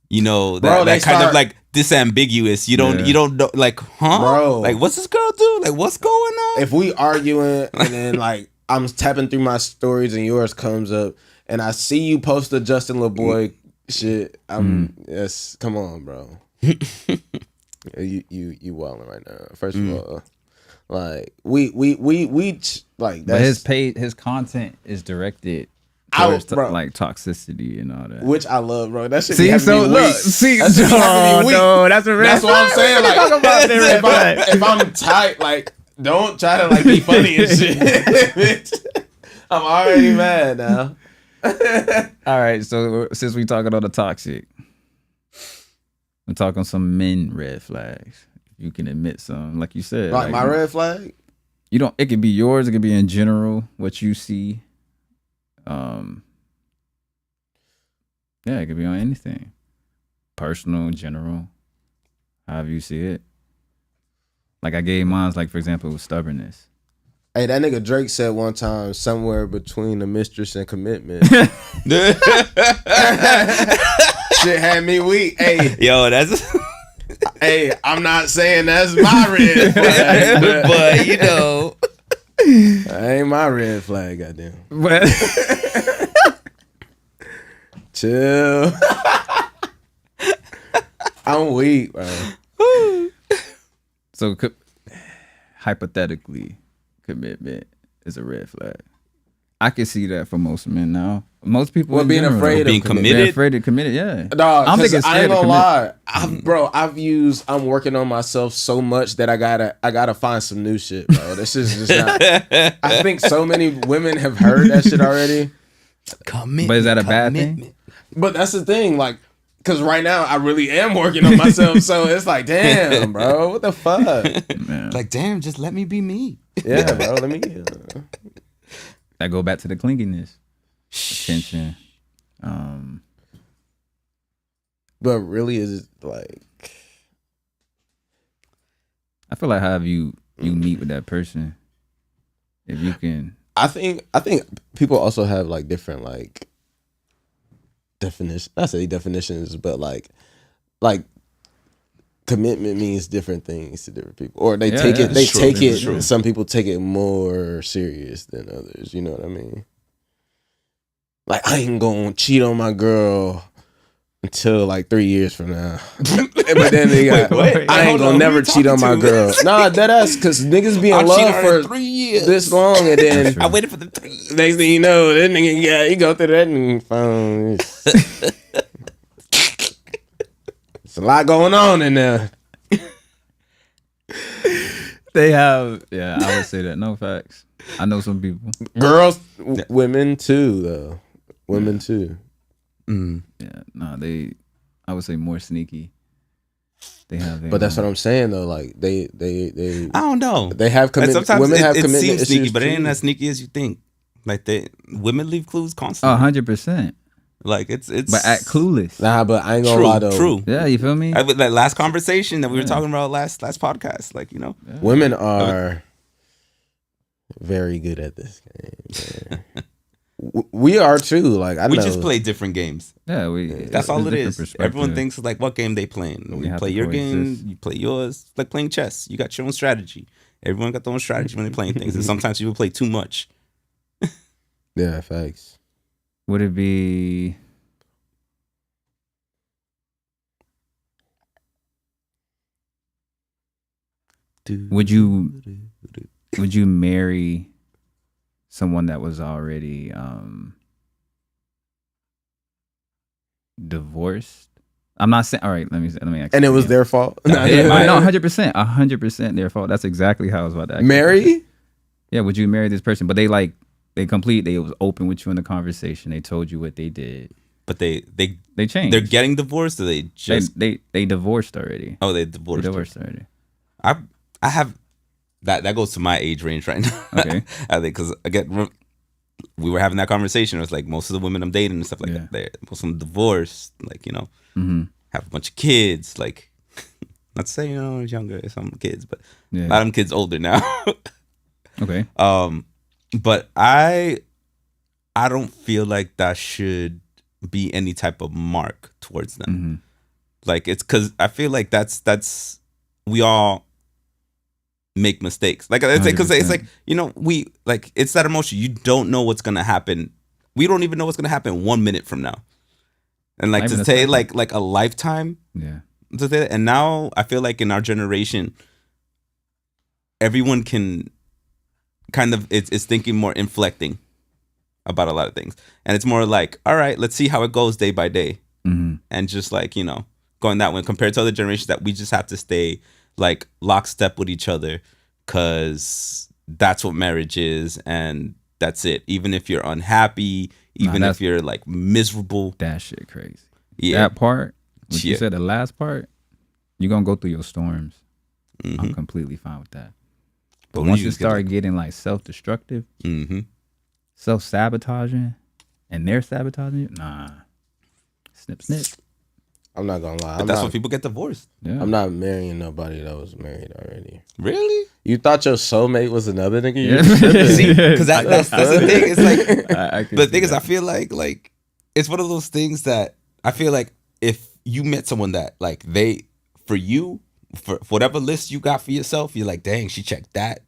you know, that, Bro, that kind start, of like disambiguous. You don't know, like, huh? Bro. Like, what's this girl do? Like, what's going on? If we arguing and then like I'm tapping through my stories and yours comes up and I see you post the Justin LeBoy shit, yes, come on, bro. you wilding right now. First of all, like we like that's But his content is directed I towards bro. like toxicity and all that. which I love, bro. That shit. See, be having so me look, weak. see, That shit be having me weak. no, that's a red That's what I'm saying. Like, Talk about the red flag. if I'm tight, like, don't try to like be funny and shit. Bitch. I'm already mad now. All right, so since we talking on the toxic, we're talking some men red flags. You can admit some, like you said. Like my red flag. You don't. It could be yours. It could be in general what you see. Yeah, it could be on anything. Personal, general, however you see it. Like I gave mine, like for example, with stubbornness. Hey, that nigga Drake said one time, somewhere between the mistress and commitment. Shit had me weak. Hey, Yo, that's hey, I'm not saying that's my red flag, but you know. that ain't my red flag, goddamn. But Chill. I'm weak, bro. so hypothetically, commitment is a red flag. I can see that for most men now. Most people Well, in being general, afraid of being committed? Being afraid to commit it, yeah. Dog, I'm thinking I ain't scared to gonna commit. lie, I'm working on myself so much that I gotta find some new shit, bro. This is just not. I think so many women have heard that shit already, Commitment. But is that a bad thing? but that's the thing, like, cause right now I really am working on myself, so it's like, damn, bro, what the fuck? Man. Like, damn, just let me be me. Yeah, bro, let me. I go back to the clinginess, attention. But really, is it like? I feel like how you meet with that person, if you can. I think people also have like different like definitions. Not say definitions, but like commitment means different things to different people, or they take it. They it's true, take it's it. true. Some people take it more serious than others. You know what I mean? Like I ain't gonna cheat on my girl until like 3 years from now. But then they got, wait, I ain't hold on, gonna who never you cheat on talking my to? girl. Nah, dead ass, because niggas be in I'll cheat love on her in for 3 years. this long, and then I waited for the 3 years. next thing you know, that nigga, yeah, you go through that and phone. It's a lot going on in there. They have, yeah, I would say that. No facts. I know some people. Girls, women too, though. Women too. Yeah, no, I would say more sneaky. They have their But that's own- what I'm saying though. Like they I don't know. they have And commitment. sometimes Women have it commitment seems sneaky, issues but it ain't too. as sneaky as you think. Like women leave clues constantly. 100%. Like it's But act clueless. Nah, but I ain't gonna lie though. True. Yeah, you feel me? With that last conversation that we were talking about last podcast, like you know, Women are very good at this game. Man. We are too. Like I we know. just play different games. Yeah, That's all it different is. perspective. Everyone thinks like what game they playing. We You have play to your game, coexist. you play yours. It's like playing chess. You got your own strategy. Everyone got their own strategy when they're playing things, and sometimes people play too much. Yeah, facts. Would it be? would you marry someone that was already divorced? I'm not saying. All right, let me ask. And it was their fault. No, 100% their fault. That's exactly how I was about to ask. Marry? Yeah, would you marry this person? But they was open with you in the conversation. They told you what they did. But they changed. They're getting divorced, or they just they divorced already. Oh, they divorced. They divorced already. I have that goes to my age range right now. Okay. I think because again, we were having that conversation. It was like most of the women I'm dating and stuff like that. Most of them divorced, like have a bunch of kids. Like, not to say it's younger, some kids, but a lot of them kids older now. Okay. But I don't feel like that should be any type of mark towards them. Like, it's because I feel like that's we all make mistakes. Like, it's like we like, it's that emotion. You don't know what's gonna happen. We don't even know what's gonna happen 1 minute from now. And like to say like a lifetime. Yeah. To say that, and now I feel like in our generation, everyone can kind of it's thinking more inflecting about a lot of things, and it's more like, all right, let's see how it goes day by day, and just like going that way compared to other generations that we just have to stay like lockstep with each other because that's what marriage is, and that's it. Even if you're unhappy, even if you're like miserable, that shit crazy. Yeah, that part. What you said, the last part, you're gonna go through your storms. I'm completely fine with that. But once you start getting like self-destructive, self-sabotaging, and they're sabotaging you, nah. Snip, snip. I'm not gonna lie. But that's when people get divorced. Yeah. I'm not marrying nobody that was married already. Really? You thought your soulmate was another nigga? Yeah. See, because that's the thing. It's like the thing is, I feel like it's one of those things that I feel like if you met someone that like for whatever list you got for yourself, you're like, dang, she checked that.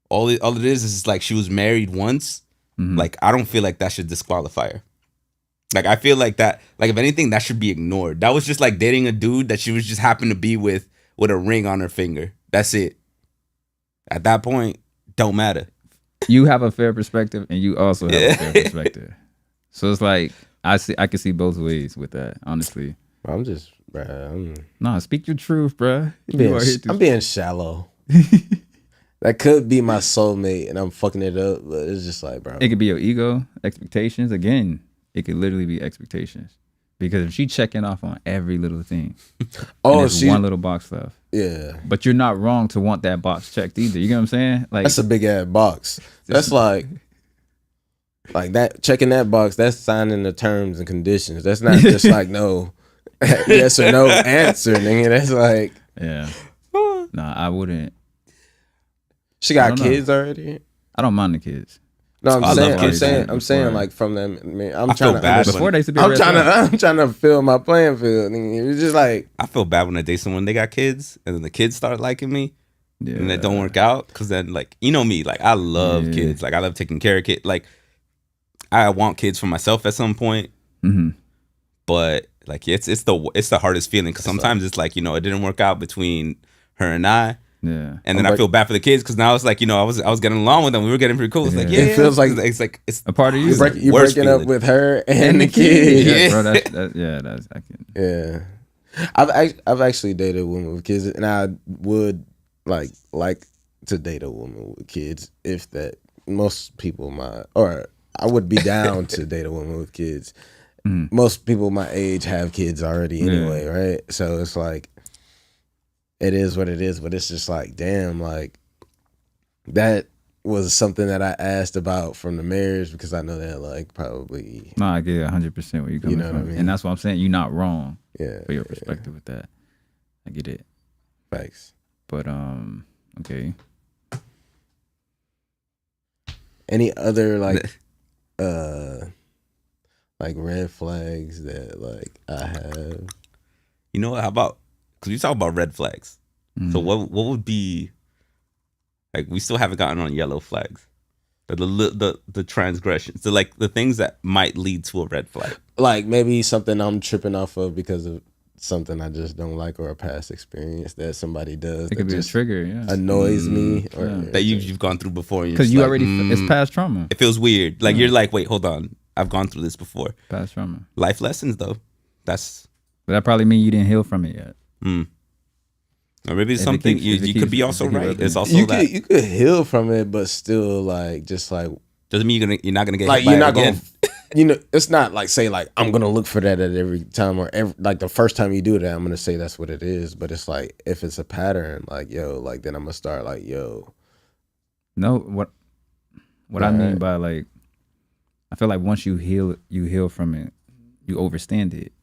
All it is like she was married once. Like, I don't feel like that should disqualify her. Like, I feel like that, like, if anything, that should be ignored. That was just like dating a dude that she was just happened to be with a ring on her finger. That's it. At that point, don't matter. You have a fair perspective, and you also have a fair perspective. So it's like I can see both ways with that. Honestly, I'm just, bruh. Nah, speak your truth, bruh. I'm being shallow. That could be my soulmate, and I'm fucking it up. But it's just like, bro. It could be your ego, expectations. Again, it could literally be expectations. Because if she checking off on every little thing, she's one little box left. Yeah. But you're not wrong to want that box checked either. You get what I'm saying? Like, that's a big ass box. That's like that, checking that box, that's signing the terms and conditions. That's not just like no yes or no answer, nigga. That's like, yeah. Nah, I wouldn't. She got kids already? I don't mind the kids. No, I'm saying like from them. I mean, I'm trying to before they used to be. I'm trying to fill my playing field. It's just like, I feel bad when I date someone, they got kids, and then the kids start liking me, and it don't work out. Because then, like, you know me, like, I love kids. Like, I love taking care of kids. Like, I want kids for myself at some point. But like, it's the hardest feeling because sometimes it's like, it didn't work out between her and I. Yeah, and then I feel bad for the kids because now it's like, I was getting along with them. We were getting pretty cool. It's like, it feels like it's a part of you. You're breaking up with her and the kid. Yeah, bro. I can. Yeah, I've actually dated women with kids, and I would like to date a woman with kids if that. Most people I would be down to date a woman with kids. Most people my age have kids already anyway, right? So it's like, it is what it is, but it's just like, damn, like, that was something that I asked about from the marriage because I know that, like, probably. No, I get 100% where you're coming from. What I mean? And that's what I'm saying. You're not wrong for your perspective with that. I get it. Thanks. But, okay. Any other, like, like, red flags that, like, I have? You know what? How about, because you talk about red flags. So what would be, like, we still haven't gotten on yellow flags. The transgressions. So, like, the things that might lead to a red flag. Like, maybe something I'm tripping off of because of something I just don't like or a past experience that somebody does. It could be a just trigger, yeah. annoys me. Or, Yeah. That you've gone through before. Because you already, it's past trauma. It feels weird. Like you're like, wait, hold on. I've gone through this before. Past trauma. Life lessons though. But that probably means you didn't heal from it yet. Or maybe it's something you could be also right. It's also you that you could heal from it, but still like just like doesn't mean you're not gonna get like hit by you're not it again. gonna it's not like say like I'm gonna look for that at every time or like the first time you do that I'm gonna say that's what it is. But it's like if it's a pattern, like yo, like then I'm gonna start like yo. No, what I mean by like, I feel like once you heal from it, you overstand it.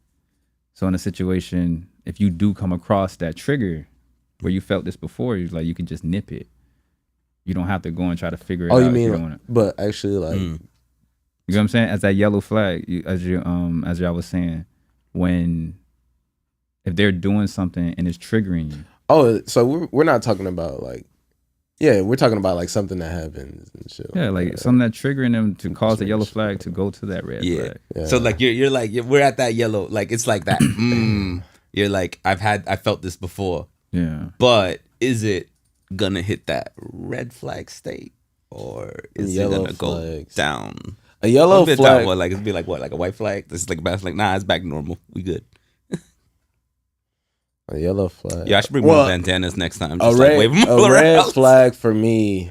So in a situation, if you do come across that trigger where you felt this before, you can just nip it. You don't have to go and try to figure it out. Oh, you mean? But actually, like, you know what I'm saying? As that yellow flag, as y'all was saying, if they're doing something and it's triggering you. Oh, so we're not talking about like, yeah, we're talking about like something that happens and shit. Yeah, like something that's triggering them to cause the yellow flag to go to that red flag. Yeah. So like you're like we're at that yellow, like it's like that. You're like I felt this before. Yeah. But is it gonna hit that red flag state or is it gonna go down? A yellow flag, like it'd be like what, like a white flag? This is like a bad flag. Nah, it's back normal. We good. A yellow flag. Yeah, I should bring more bandanas next time. Just wave them all a around. red flag for me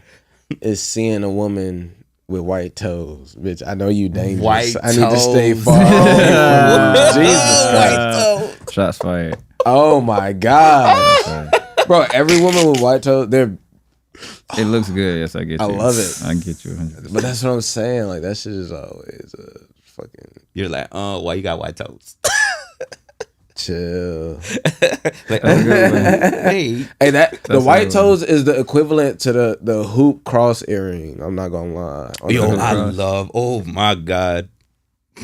is seeing a woman with white toes. Bitch, I know you dangerous. White I need to stay toes. far away from you. Jesus Christ. Shots fired. Oh my God. Bro, every woman with white toes, it looks good. Yes, I get you. I love it. I get you 100%. But that's what I'm saying. Like that shit is always a fucking. You're like, why you got white toes? Chill. Like, hey, the white toes is the equivalent to the hoop cross earring. I'm not gonna lie. Oh my God.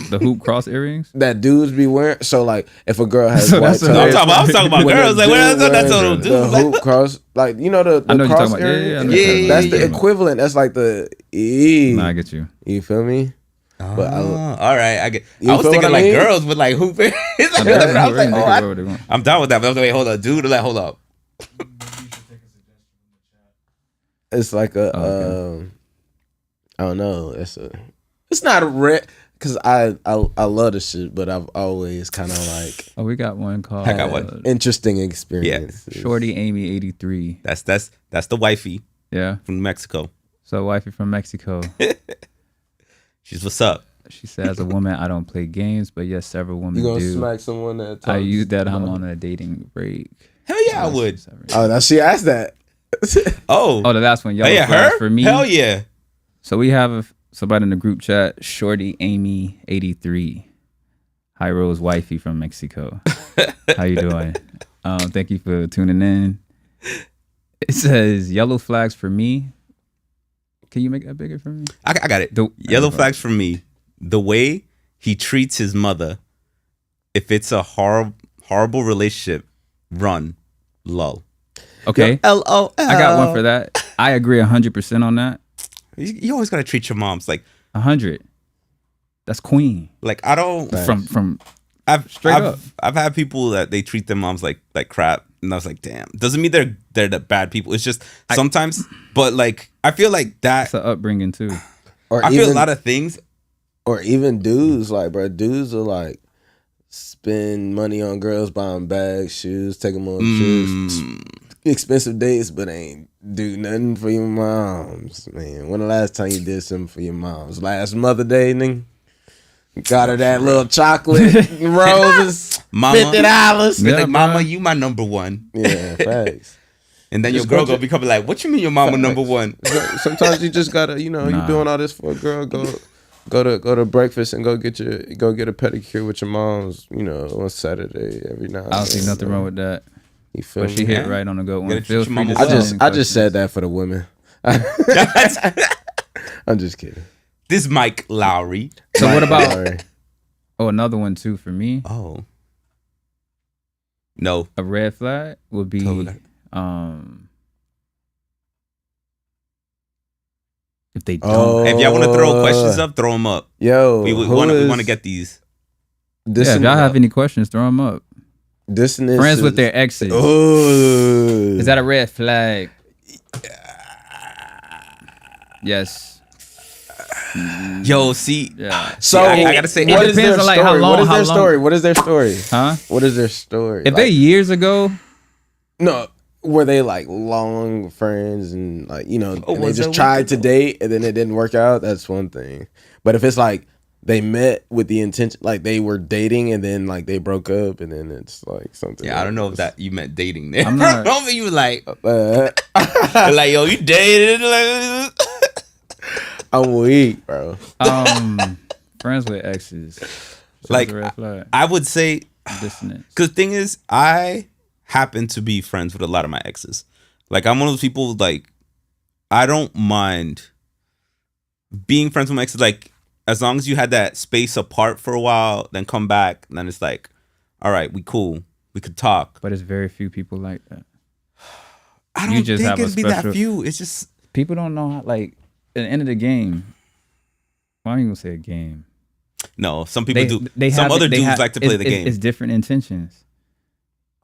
The hoop cross earrings that dudes be wearing. So like, if a girl has white toes, I was talking about girls. Like, that's what dudes. The hoop cross, like you know the I know cross you're talking earring. about. Yeah. That's the equivalent. That's like the Nah, I get you. You feel me? But all right, I get. I was thinking like girls with like hoop earrings. I was like, I'm down with that. But I was like, wait, hold up, dude. Like, hold up. It's like a. I don't know. It's not a red. Cause I love this shit, but I've always kind of like. Oh, we got one called. I got one. Interesting experience. Yeah. Shorty Amy 83. That's the wifey. Yeah. From Mexico. So wifey from Mexico. She's what's up. She says, as a woman, I don't play games, but yes, several women do. You gonna smack someone that I use that I'm on a dating break. Hell yeah, I would. Oh, now she asked that. Oh, the last one. Yeah, her for me. Hell yeah. So we have somebody in the group chat, Shorty Amy 83, High Rose wifey from Mexico. How you doing? Thank you for tuning in. It says yellow flags for me. Can you make that bigger for me? I got it. Yellow flags for me. The way he treats his mother. If it's a horrible relationship, run. Lull. Okay. LOL. I got one for that. I agree 100% on that. You always gotta treat your moms like 100. That's queen. Like I don't from I've had people that they treat their moms like crap, and I was like, damn. Doesn't mean they're the bad people. It's just sometimes, but like I feel like that. It's an upbringing too. Or I feel a lot of things. Or even dudes, like bro, dudes are like spend money on girls, buying bags, shoes, take them on trips, expensive dates, but ain't do nothing for your moms, man. When the last time you did something for your moms? Last Mother Day, nigga. Got her that little chocolate roses, Mama, $50. Yeah, like, Mama, you my number one. Yeah, facts. And then your girl gonna be coming like, what you mean your mama number one? Sometimes you just gotta, you doing all this for a girl. Go to breakfast and go get a pedicure with your moms. On Saturday every night. I don't see nothing wrong with that. You feel me? She hit right on the good one. Feel free to I just said that for the women. I'm just kidding. This Mike Lowry. So what about? Oh, another one too for me. Oh, no. A red flag would be if they don't. If y'all want to throw questions up, throw them up. Yo, we want to get these. If y'all have any questions, throw them up. Dissonance. Friends with their exes. Oh, Is that a red flag? Yes. Yo, see, Yeah. so I gotta say, what it is depends their on, like, story? how long- What is how their long- story? What is their story? Huh? What is their story? If they years ago, no, were they like long friends and like and they was just that tried to date and then it didn't work out? That's one thing. But if it's like they met with the intention, like they were dating and then like they broke up and then it's like something. yeah, I don't know if that you meant dating there. I'm not- You were like, Uh, like, yo, you dated? Like, I'm weak, bro. friends with exes. Like, That's a red flag. I would say, Dissonance. because the thing is, I happen to be friends with a lot of my exes. Like, I'm one of those people, like, I don't mind being friends with my exes. Like, as long as you had that space apart for a while, then come back, and then it's like, all right, we cool. We could talk. But it's very few people like that. I You don't just think have a it'd be that special- few. It's just, People don't know how, like, at the end of the game. Why am I gonna say a game? no, some people do. Some have- other they dudes have- like to play the game. It's different intentions.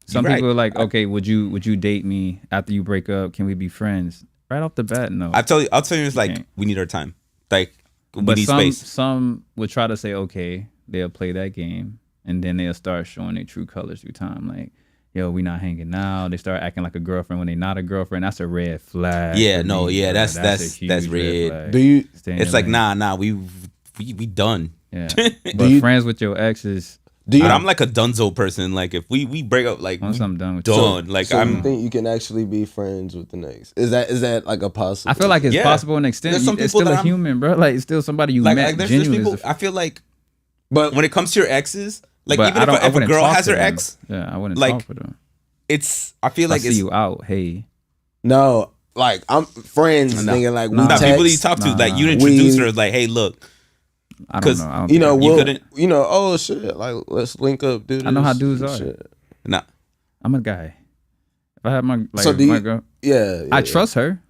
Some You're right. people are like, okay, would you date me after you break up? Can we be friends? Right off the bat, no. I'll tell you, it's like, can't. we need our time. Like, we But need some space. some would try to say, okay, they'll play that game, and then they'll start showing their true colors through time. Like, yo, we not hanging out. They start acting like a girlfriend when they not a girlfriend. That's a red flag. Yeah, for no, me, yeah, bro. that's a huge red. flag. Do you? Stay in It's your like, lane. nah, we done. Yeah, but you- friends with your exes, Do you? But I'm like a dunzo person. Like, if we break up, like, once we I'm done with you. done. Like, so you I'm. think you can actually be friends with the next? Is that like a possible? I feel like it's Yeah. possible in extent. There's some It's people still a that I'm- human, bro. Like, it's still somebody you Like, met there's genuinely. people. I feel like but when it comes to your exes, like, But even I don't- I if a wouldn't girl talk has to her them. ex, Yeah, I wouldn't like, talk with them. it's. I feel If I like see it's. you out, hey, no, like I'm friends Nah. thinking like we Nah. Not text, people that you talk to, Nah, like, you nah. introduce We- her, like, hey, look, I don't 'Cause, know. I don't you know, think- You we'll, couldn't- oh shit, like let's link up, dude. I know how dudes are. nah. I'm a guy. If I have my So do my you- girl, Yeah, I yeah. trust her,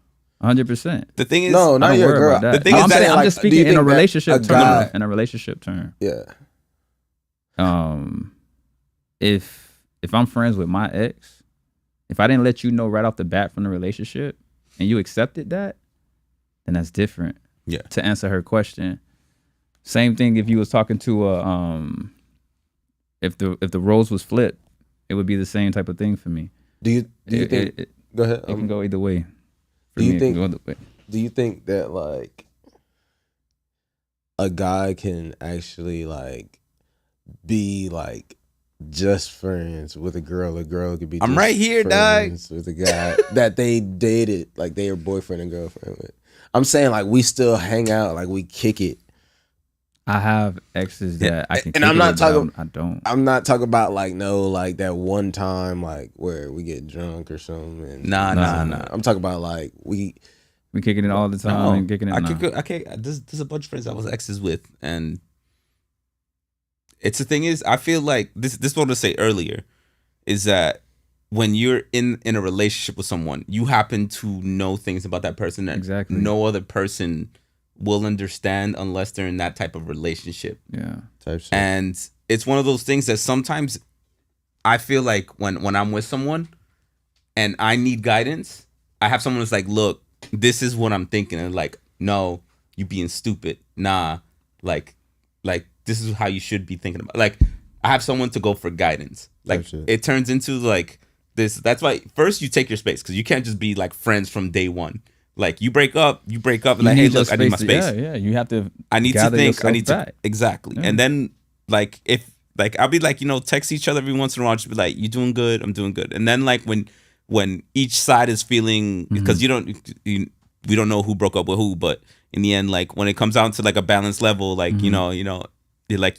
100%. The thing is, No, I not don't your worry girl. about that. The thing No, is I'm that, saying, I'm like, just do you speaking in think a that relationship a term. guy- In a relationship term. Yeah. If I'm friends with my ex, if I didn't let you know right off the bat from the relationship and you accepted that, then that's different. Yeah. To answer her question. Same thing if you was talking to if the roles was flipped, it would be the same type of thing for me. Do you think? It Go ahead. can go either way. For do you me, it think- can go either way. Do you think that like a guy can actually like be like just friends with a girl? A girl could be. I'm just right here, dog. friends with a guy that they dated, like they are boyfriend and girlfriend with. I'm saying like we still hang out, like we kick it. I have exes that I can And I'm kick it not with, but talking- I don't. I'm not talking about like like that one time like where we get drunk or something. And Nah. I'm talking about like we. We kicking it all the time No, and kicking it. I now. can't. There's a bunch of friends I was exes with, and it's the thing is, I feel like this is what I was say earlier, is that when you're in a relationship with someone, you happen to know things about that person that Exactly. no other person will understand unless they're in that type of relationship. Yeah. Type shit. And it's one of those things that sometimes I feel like when I'm with someone and I need guidance, I have someone that's like, look, this is what I'm thinking. And like, no, you being stupid. Nah, like this is how you should be thinking about. Like, I have someone to go for guidance. Like, Type shit. it turns into like this. That's why first you take your space, because you can't just be like friends from day one. Like, you break up, and like, hey, need your look, I need my space. Yeah. You have to. I need to gather think. I yourself need to back. exactly. Yeah. And then like if like I'll be like, text each other every once in a while, just be like, you doing good? I'm doing good. And then like when each side is feeling, because we don't know who broke up with who, but in the end, like when it comes down to like a balanced level, like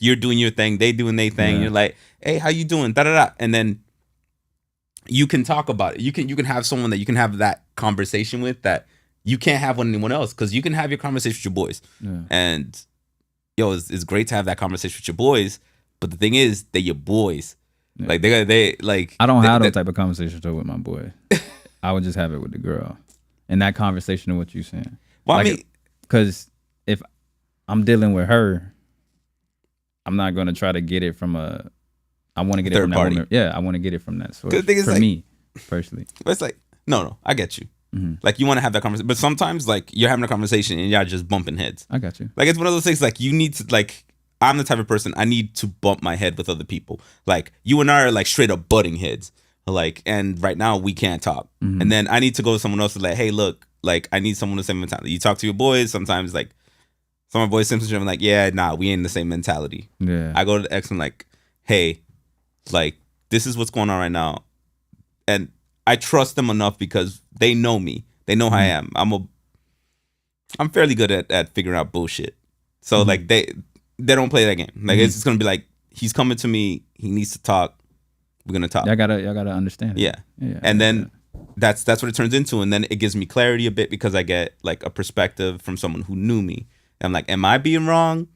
you're doing your thing, they doing their thing. Yeah. You're like, hey, how you doing? Da da da. And then you can talk about it. You can have someone that you can have that conversation with that you can't have with anyone else, because you can have your conversation with your boys. Yeah. And it's great to have that conversation with your boys, but the thing is, they're your boys. Yeah. Like they like. I don't have they, those type of conversations though with my boy. I would just have it with the girl, and that conversation of what you saying. Well, Like, I mean, because if I'm dealing with her, I'm not gonna try to get it from a I want to get it Third from that party. woman. Yeah, I want to get it from that source. The thing is, for like- me personally. But it's like, no, I get you. Mhm. Like you want to have that conversation, but sometimes like you're having a conversation and y'all just bumping heads. I got you. Like it's one of those things. Like you need to like. I'm the type of person I need to bump my head with other people. Like you and I are like straight up butting heads. Like and right now we can't talk. Mhm. And then I need to go to someone else and like, hey, look, like I need someone the same mentality. You talk to your boys sometimes. Like some of my boys, Simpsons, I'm like, yeah, nah, we ain't in the same mentality. Yeah. I go to the ex and like, hey, like this is what's going on right now, and I trust them enough because they know me. They know how I am. I'm fairly good at figuring out bullshit. So like they don't play that game. Like it's just gonna be like he's coming to me. He needs to talk. We're gonna talk. y'all gotta understand it. Yeah. And then that's what it turns into, and then it gives me clarity a bit because I get like a perspective from someone who knew me. And I'm like, am I being wrong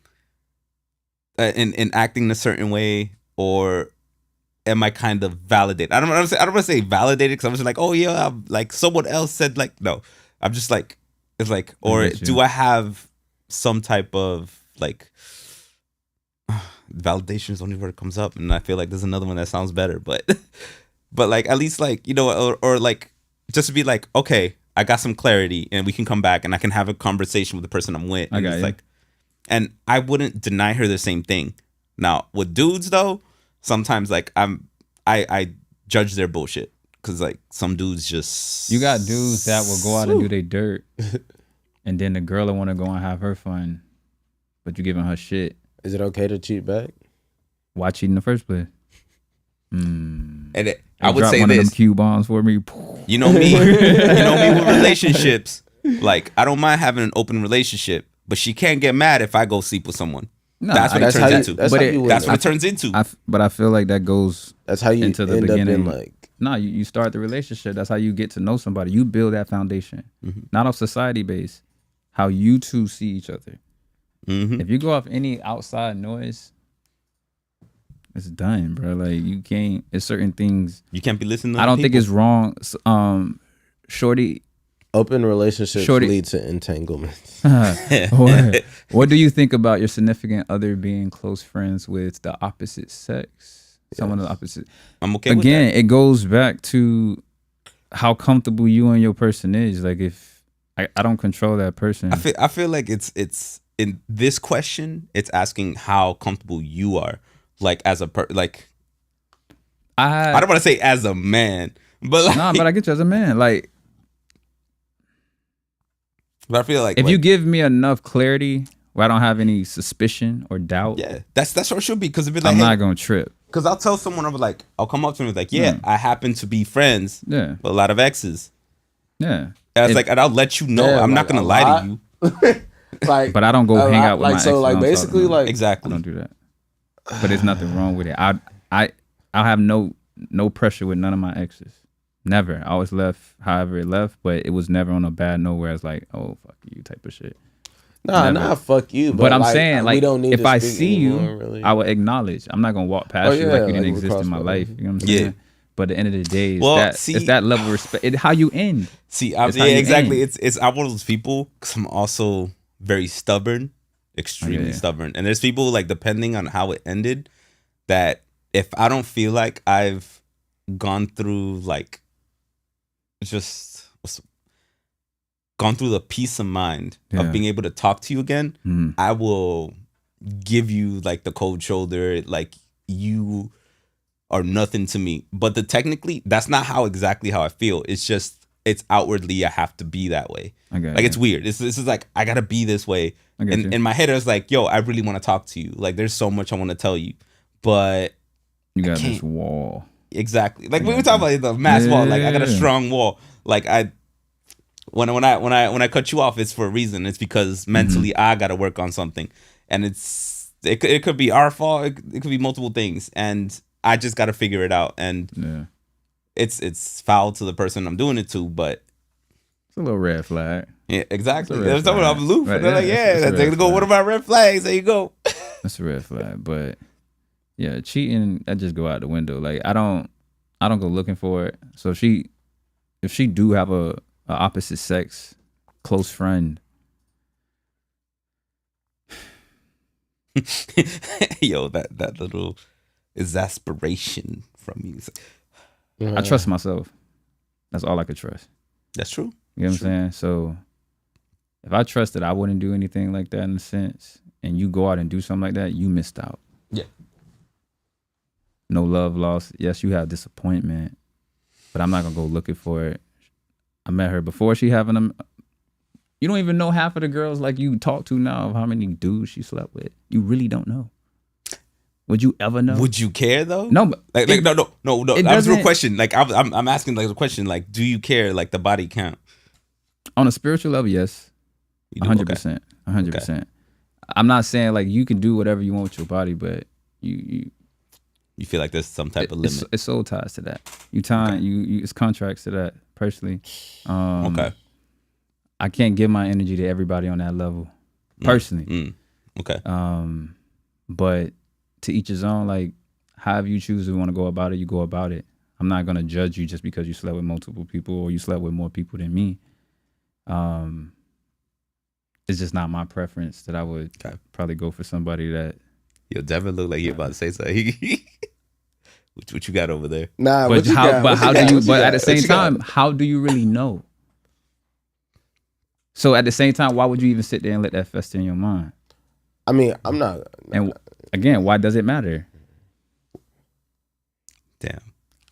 in acting a certain way, or am I kind of validated? I don't want to say validated because I'm just like, oh yeah, I'm, like someone else said like no. I'm just like it's like, or get you. do I have some type of like validation is the only word that comes up, and I feel like there's another one that sounds better, but like at least like you know, or like just to be like, okay, I got some clarity, and we can come back, and I can have a conversation with the person I'm with. I And got it's you. like, and I wouldn't deny her the same thing. Now with dudes though, sometimes like I judge their bullshit because like some dudes just You got dudes that will go out and do their dirt, and then the girl will want to go and have her fun, but you giving her shit. Is it okay to cheat back? Why cheat in the first place? And I would Drop say one of them this. Q bombs for me. You know me. You know me with relationships. Like I don't mind having an open relationship, but she can't get mad if I go sleep with someone. No, That's what That's it how turns you. into. That's But how it- you win. That's what it turns into. But I feel like that goes That's how you into the end up in beginning. like. No, you start the relationship. That's how you get to know somebody. You build that foundation, not off society base. How you two see each other. Mhm. If you go off any outside noise, it's done, bro. Like you can't. It's certain things. You can't be listening to I don't other think people. it's wrong. Shorty, Open relationships Shorty- lead to entanglements. what do you think about your significant other being close friends with the opposite sex? Someone of the opposite. I'm okay Again, with it goes back to how comfortable you and your person is. Like if I don't control that person. that. I feel like it's in this question, it's asking how comfortable you are, like as a like I don't want to say as a man, but like, Nah, but I get you as a man. Like but I feel like if you give me enough clarity where I don't have any suspicion or doubt, yeah, that's what it should be because if it's like I'm hey, not gonna trip. because I'll tell someone I'm like I'll come up to them like yeah, I happen to be friends Yeah, with a lot of exes. yeah. And it's If- like, and I'll let you know. Yeah, I'm not like gonna a lie lot. to you. Like, But I don't go a hang lot- out with like my so. ex Like when I'm basically, talking to them. like I Exactly. don't do that. But there's nothing wrong with it. I'll have no pressure with none of my exes. Never. I always left however it left, but it was never on a bad note where it's like, oh fuck you type of shit. nah, Never. nah, fuck you. But I'm like, saying, we like, don't need if to I speak see you, anymore, really. I will acknowledge. I'm not gonna walk past Oh, you yeah, like you like didn't we exist cross in my paths. life. You know what I'm Yeah. saying? But at the end of the day, Well, it's that level of respect. How you end. See, It's yeah, how you exactly. end. It's I'm one of those people because I'm also very stubborn, extremely Yeah. stubborn. And there's people like depending on how it ended, that if I don't feel like I've gone through like just gone through the peace of mind Yeah. of being able to talk to you again, Mm. I will give you like the cold shoulder, like you are nothing to me. But technically, that's not exactly how I feel. It's just it's outwardly I have to be that way. I got Like you. it's weird. This is like I gotta be this way. I get you. And in my head, I was like, yo, I really want to talk to you. Like there's so much I want to tell you, but You got can't. this wall. exactly like we were talking about the mass wall. Like I got a Yeah. strong wall. Like when I cut you off, it's for a reason. It's because mentally I got to work on something, and it could be our fault. It could be multiple things, and I just got to figure it out. And Yeah. it's foul to the person I'm doing it to, but It's a little red flag. yeah, exactly. It's a red There's someone flag. I'm aloof, Right, and they're yeah, like, it's yeah, a that's red gonna go flag. one of my red flags. There you go. That's a red flag. But yeah, cheating, that just go out the window. Like I don't go looking for it. So if she do have a opposite sex close friend, Yo, that little exasperation from you. I trust myself. That's all I could trust. That's true. You know what I'm saying? So if I trusted I wouldn't do anything like that in a sense, and you go out and do something like that, you missed out. Yeah. No love lost. Yes, you have disappointment, but I'm not gonna go looking for it. I met her before she having them. You don't even know half of the girls like you talk to now of how many dudes she slept with. You really don't know. Would you ever know? Would you care though? No, but no. That was a real question. Like I'm asking like the question. Like, do you care? Like the body count on a spiritual level, yes, 100%, 100%. I'm not saying like you can do whatever you want with your body, but you feel like there's some type of limit. It's soul ties to that. You time you it's contracts to that. Personally, I can't give my energy to everybody on that level. Personally, Okay. But to each his own. Like, however you choose to want to go about it, you go about it. I'm not gonna judge you just because you slept with multiple people or you slept with more people than me. It's just not my preference that I would probably go for somebody that. Yo, Devin look like you about to say something. What you got over there? Nah, but at the same time, how do you really know? So at the same time, why would you even sit there and let that fester in your mind? I mean, I'm not. And again, why does it matter? Damn.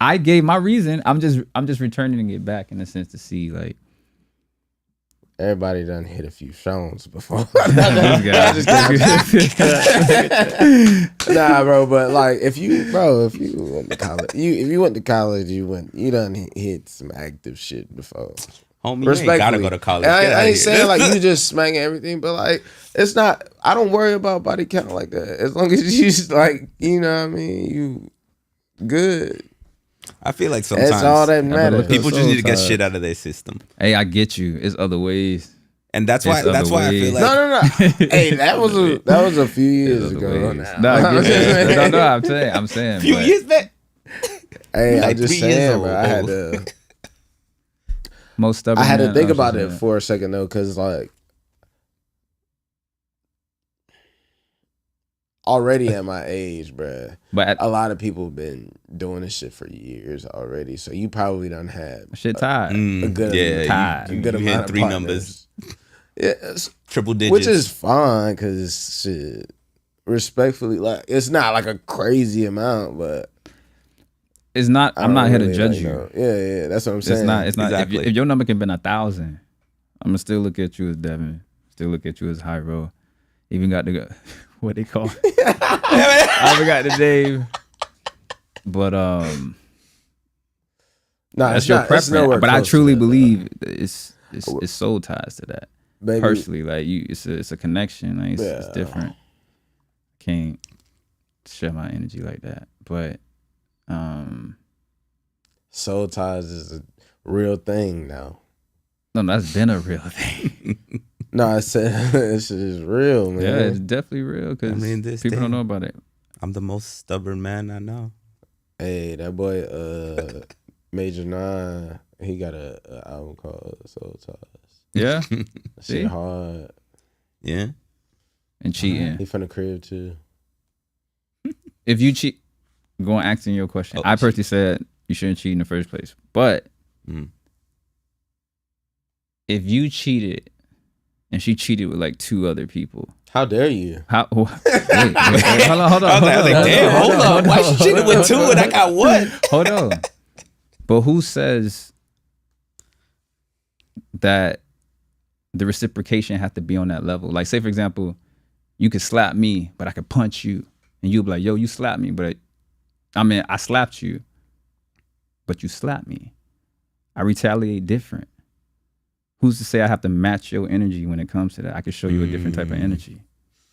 I gave my reason. I'm just returning it back in a sense to see like. Everybody done hit a few shows before. Nah, bro, but like if you went to college, if you went to college, you done hit some active shit before. Homie, you ain't gotta go to college. I ain't saying like you just smacking everything, but like it's not. I don't worry about body count like that. As long as you like, you know what I mean, you good. I feel like sometimes that's all that matters. People just need to get shit out of their system. Hey, I get you. It's other ways, and that's why I feel like no. Hey, that was a few years ago. I'm saying. Few years back. Hey, like I'm just saying, bro. I had to. Most stubborn. I had to think about it for a second though, because like already at my age, bruh. But a lot of people have been doing this shit for years already. So you probably done had shit tied. A good amount of 3 partners. numbers. Yes, triple digits, which is fine because shit. Respectfully, like it's not like a crazy amount, but it's not. I'm not here to judge you. Yeah, that's what I'm saying. It's not. Exactly. If your number can been 1,000, I'm gonna still look at you as Devin. Still look at you as high roll. Even got the what they call. I forgot the name. But that's your preference. But I truly believe it's soul ties to that. Baby. Personally, like it's a connection. Like it's different. Can't share my energy like that. But soul ties is a real thing now. No, that's been a real thing. No, I said this is real, man. Yeah, it's definitely real because people don't know about it. I'm the most stubborn man I know. Hey, that boy, Major 9, he got a album called Soul Ties. Yeah, shit hard. Yeah, and cheating. He from the crib too. If you cheat, going asking your question. I personally said you shouldn't cheat in the first place, but if you cheated and she cheated with like 2 other people. How dare you? Wait, hold on. I was like, damn, hold on. Why she cheated with 2 and I got 1? Hold on. But who says that the reciprocation has to be on that level? Like, say, for example, you could slap me, but I could punch you. And you'll be like, yo, you slapped me, but I slapped you, but you slapped me. I retaliate different. Who's to say I have to match your energy when it comes to that? I could show you a different type of energy.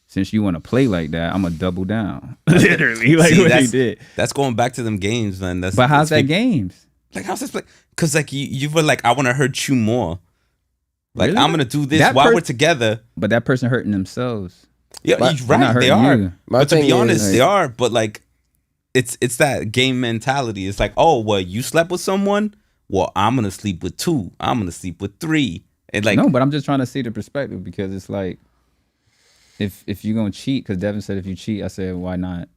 Since you want to play like that, I'm going to double down. Literally, like what you did. That's going back to them games, man. But how's that games? Like, how's this play? Because, like, you were like, I want to hurt you more. Like, really? I'm going to do this while we're together. But that person hurting themselves. Yeah, you're right. They are. But to be honest, they are. But, like, it's that game mentality. It's like, oh, well, you slept with someone? Well, I'm going to sleep with 2. I'm going to sleep with 3. And like, no, but I'm just trying to see the perspective because it's like, if you're going to cheat, because Devin said if you cheat, I said, why not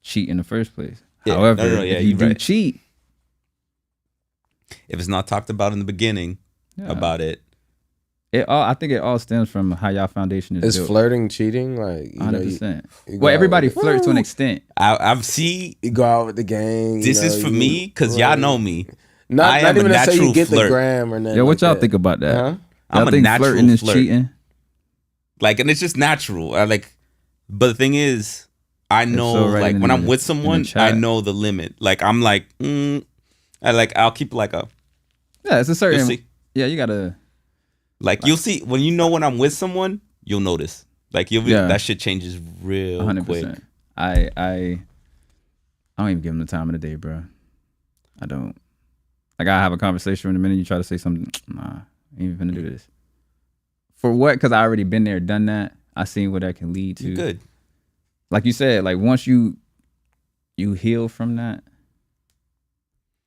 cheat in the first place. Yeah, However, yeah, if you you're do right. cheat, If it's not talked about in the beginning about it, I think it all stems from how y'all foundation is Is built. flirting cheating? Like, you know, 100%. you go Well, out everybody with the- flirts to an extent. I've see. You go out with the gang. This is for me because y'all know me. I Not am even a to say you natural get the flirt. gram or nothing. Yeah, what like y'all that. think about that? Huh? I'm Y'all a think natural flirting is flirt. cheating? Like, and it's just natural. But the thing is, I know, so, right like, in when the- I'm with in someone, the chat. I know the limit. Like, I'm like, I'll keep like a. Yeah, it's a certain. You'll see. Yeah, you gotta. Like, you'll see when you know when I'm with someone, you'll notice. Like, you'll be that shit changes real 100%. quick. I don't even give them the time of the day, bro. I don't. Like, I have a conversation in a minute. You try to say something. Nah, I ain't even finna do this. For what? Because I already been there, done that. I seen what that can lead to. You're good. Like you said, like once you heal from that,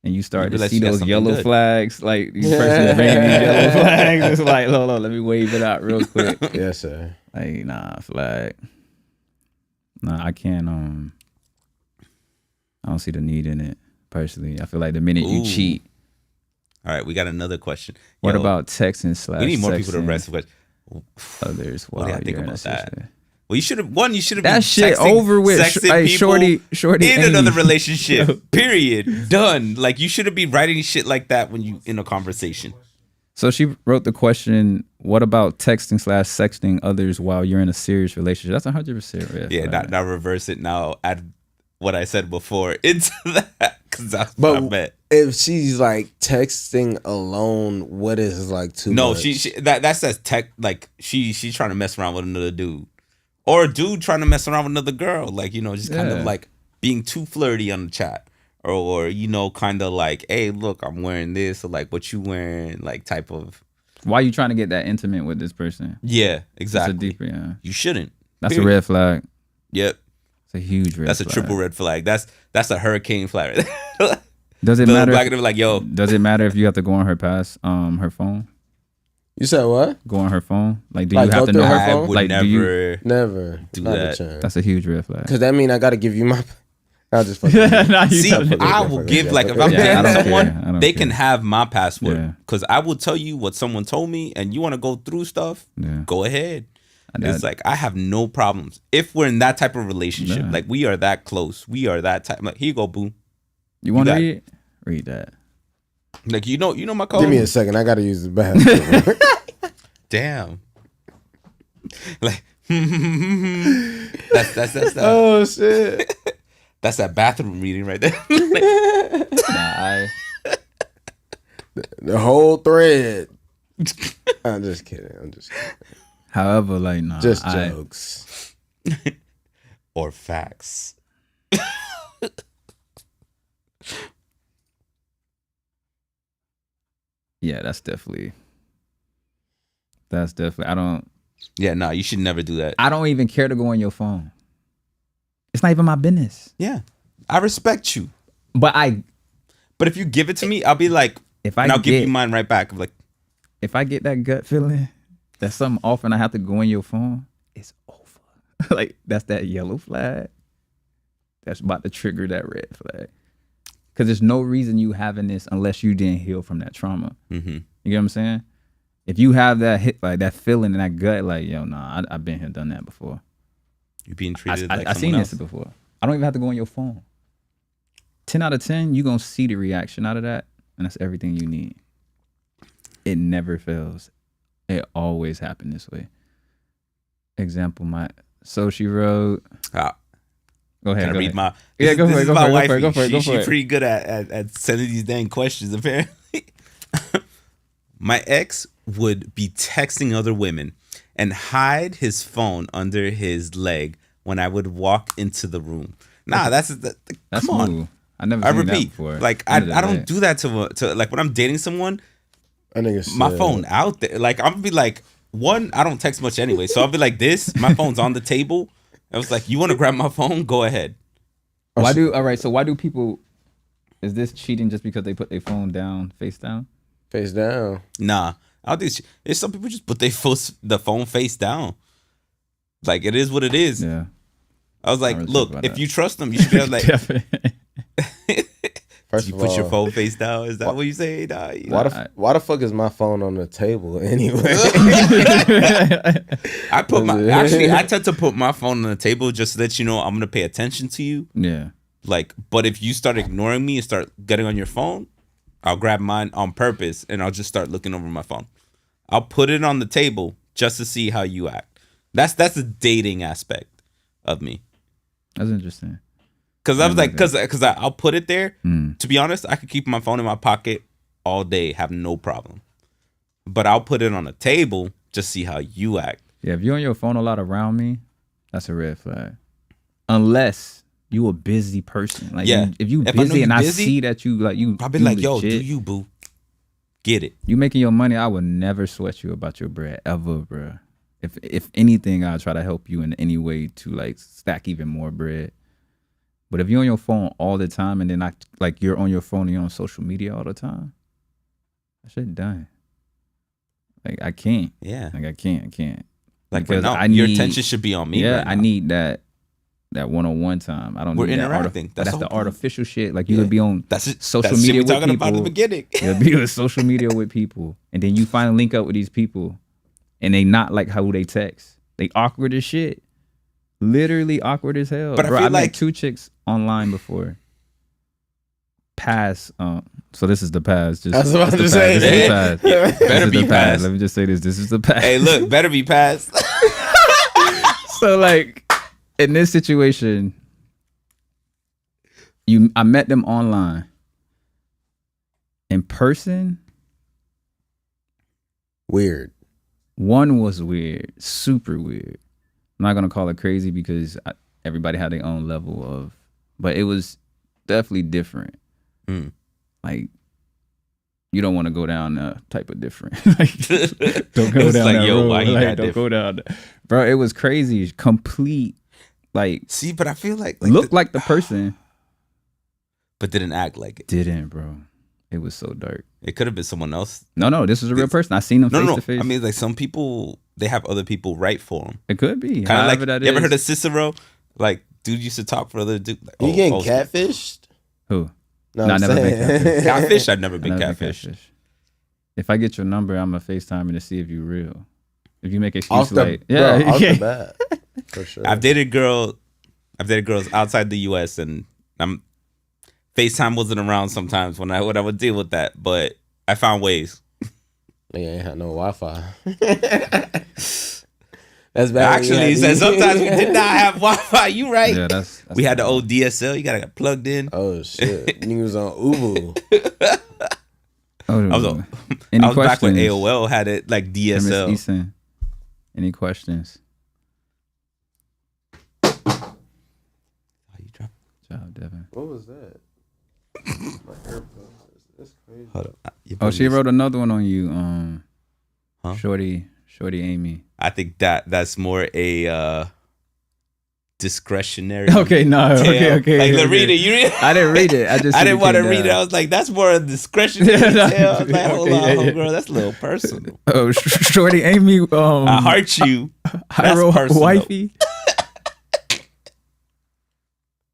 and you start You to realize see you got those something yellow good. flags, like these persons bringing these yellow flags. It's like, hold on, let me wave it out real quick. Yes, sir. Like, nah, flag. Nah, I can't. I don't see the need in it personally. I feel like the minute you Ooh. cheat. All right, we got another question. What Yo, about texting slash? we need more people to sexting rest with. others What do while y'all think you're in a about that? situation? Well, you should have That been shit texting, over with. sexting Hey, people shorty, in Amy. another relationship. Period. Done. Like, you shouldn't be writing shit like that when you in a conversation. So she wrote the question, what about texting slash sexting others while you're in a serious relationship? That's 100% red Yeah, flag. now reverse it. Now add what I said before into that because that's what I But meant. if she's like texting alone, what is like too No, much? she that says tech like she's trying to mess around with another dude, or a dude trying to mess around with another girl. Like, just kind of Yeah. like being too flirty on the chat, or kind of like, hey, look, I'm wearing this, or like, what you wearing, like type of. Why you trying to get that intimate with this person? Yeah, That's exactly. a deeper, yeah. You shouldn't. That's Period. a red flag. Yep, It's a huge red that's flag. a triple red flag. That's a hurricane flag. Right there. Does it Bill matter? Black and them like, yo, Does it matter if you have to go on her her phone? You said what? Go on her phone? Like, do Like, you go have to through know her I phone? would Like, do you- Never do not that. a chance. That's a huge red flag. Because that mean I got to give you my. I'll just fucking. Nah, you See, totally- I fuck will with give you. like if I'm Yeah, I dating don't someone, care. I don't they care. can have my password Yeah. because I will tell you what someone told me, and you want to go through stuff. Yeah. Go ahead. And It's that- like I have no problems if we're in that type of relationship. Yeah. Like, we are that close. We are that type. Like, here you go, boo. You want to got read it? Read that. Like, you know my code. Give me a second. I got to use the bathroom. Damn. Like that's that. Oh shit! That's that bathroom reading right there. Nah, The whole thread. I'm just kidding. however, like, nah. Just jokes. Or facts. Yeah, that's definitely. I don't. Yeah, no, you should never do that. I don't even care to go on your phone. It's not even my business. Yeah, I respect you. But But if you give it to me, I'll be like, if I and I'll give get you mine right back. I'm like, if I get that gut feeling that something off and I have to go on your phone, it's over. Like, that's that yellow flag. That's about to trigger that red flag. Because there's no reason you having this unless you didn't heal from that trauma. mm-hmm. You get what I'm saying? If you have that hit, like that feeling and that gut, like, yo, nah, I've been here, done that before. You're being treated like I seen someone this else. before. I don't even have to go on your phone. 10 out of 10, you're going to see the reaction out of that. And that's everything you need. It never fails. It always happened this way. Example, so she wrote. Ah, Go ahead. Can I go read ahead. my? Yeah, This- go this for it, is go my for it, go wifey. for it, go for it, go for She's it. pretty good at sending these dang questions, apparently. My ex would be texting other women and hide his phone under his leg when I would walk into the room. Nah, that's That's come on. smooth. I never I seen that repeat, before. like I don't do that to like when I'm dating someone. I think it's My phone out there. Like, I'm gonna be like, one, I don't text much anyway, so I'll be like this. My phone's on the table. I was like, you want to grab my phone? Go ahead. Why do people, is this cheating just because they put their phone down, face down? face down. Nah, I think there's some people just put the phone face down. Like, it is what it is. Yeah. I was like, really look, think about if that. you trust them, you should be able to, like, Definitely. First you of put all, your phone face down. Is that what you say? Nah, why the fuck is my phone on the table anyway? I tend to put my phone on the table just to let you know I'm gonna pay attention to you. Yeah. Like, but if you start ignoring me and start getting on your phone, I'll grab mine on purpose and I'll just start looking over my phone. I'll put it on the table just to see how you act. That's the dating aspect of me. That's interesting. Cause I was like, cause I'll put it there. To be honest, I could keep my phone in my pocket all day, have no problem. But I'll put it on the table just see how you act. Yeah, if you're on your phone a lot around me, that's a red flag. Unless you a busy person. Like, Yeah. if you If I know busy you and I busy, see that you like you, I'll be you like, yo, legit, do you, boo? Get it. You making your money, I would never sweat you about your bread ever, bro. If anything, I'll try to help you in any way to like stack even more bread. But if you're on your phone all the time and then you're on your phone and you're on social media all the time, that shit done. Like I can't. Yeah. Like I can't. Like Because no, your attention should be on me. Yeah, right I now. need that one-on-one time. I don't We're need that interacting. that's the the whole point. artificial shit. Like you would be on That's it. social That's media shit we with talking about in the people. beginning. You'll be on social media with people, and then you finally link up with these people, and they not like how they text. They awkward as shit. Literally awkward as hell. But I Bro, feel I met like 2 chicks online before. Pass. So this is the pass. Just, I was about this to the pass. say, This is the yeah. pass. Yeah, This better is be the pass. passed. Let me just say this. This is the pass. Hey, look, better be passed. So like in this situation, I met them online. In person, Weird. one was weird, super weird. I'm not gonna call it crazy because everybody had their own level of, but it was definitely different. Like you don't want to go down type of different. Like, don't go It's down like, that yo, road. why you Like, that don't go down, bro. It was crazy, complete. Like See, but I feel like looked like the person but didn't act like it. didn't, bro. It was so dark. It could have been someone else. No, this was a real person. I seen them face No. to face. I mean, like some people, they have other people write for them. it could be. Kind of like, However that you ever is. heard of Cicero? Like, dude used to talk for other dude. Like, You getting catfished? Who? No, Nah, I'm never been saying. catfished. catfish? I've never been I've never catfish. If I get your number, I'm gonna FaceTime you to see if you real. If you make Off excuses the, like, bro, yeah, off yeah. the bat. For sure. I've dated girls outside the U.S. and FaceTime wasn't around sometimes when I would deal with that, but I found ways. Nigga ain't had no Wi-Fi. That's bad. Actually, he said sometimes we did not have Wi-Fi. You right? Yeah, that's we had the bad. old DSL. You gotta get plugged in. Oh shit. Nigga was on Ubu. Oh, I was, any I was back when questions? AOL had it like Miss DSL. Eason, any questions? Oh, you dropped- Job, Devin. What was that? My AirPods. That's crazy. Hold up. Oh, she wrote another one on you. Huh? Shorty Amy. I think that's more a discretionary. Okay, no, tale. okay. Like okay. read it. You read? I didn't read it. I just I didn't want to came read it. down. I was like, that's more a discretionary Yeah, no. tale. I was like, hold Okay, on, yeah, yeah. homegirl, that's a little personal. Oh, Shorty Amy. I heart you. That's Hyro personal. wifey.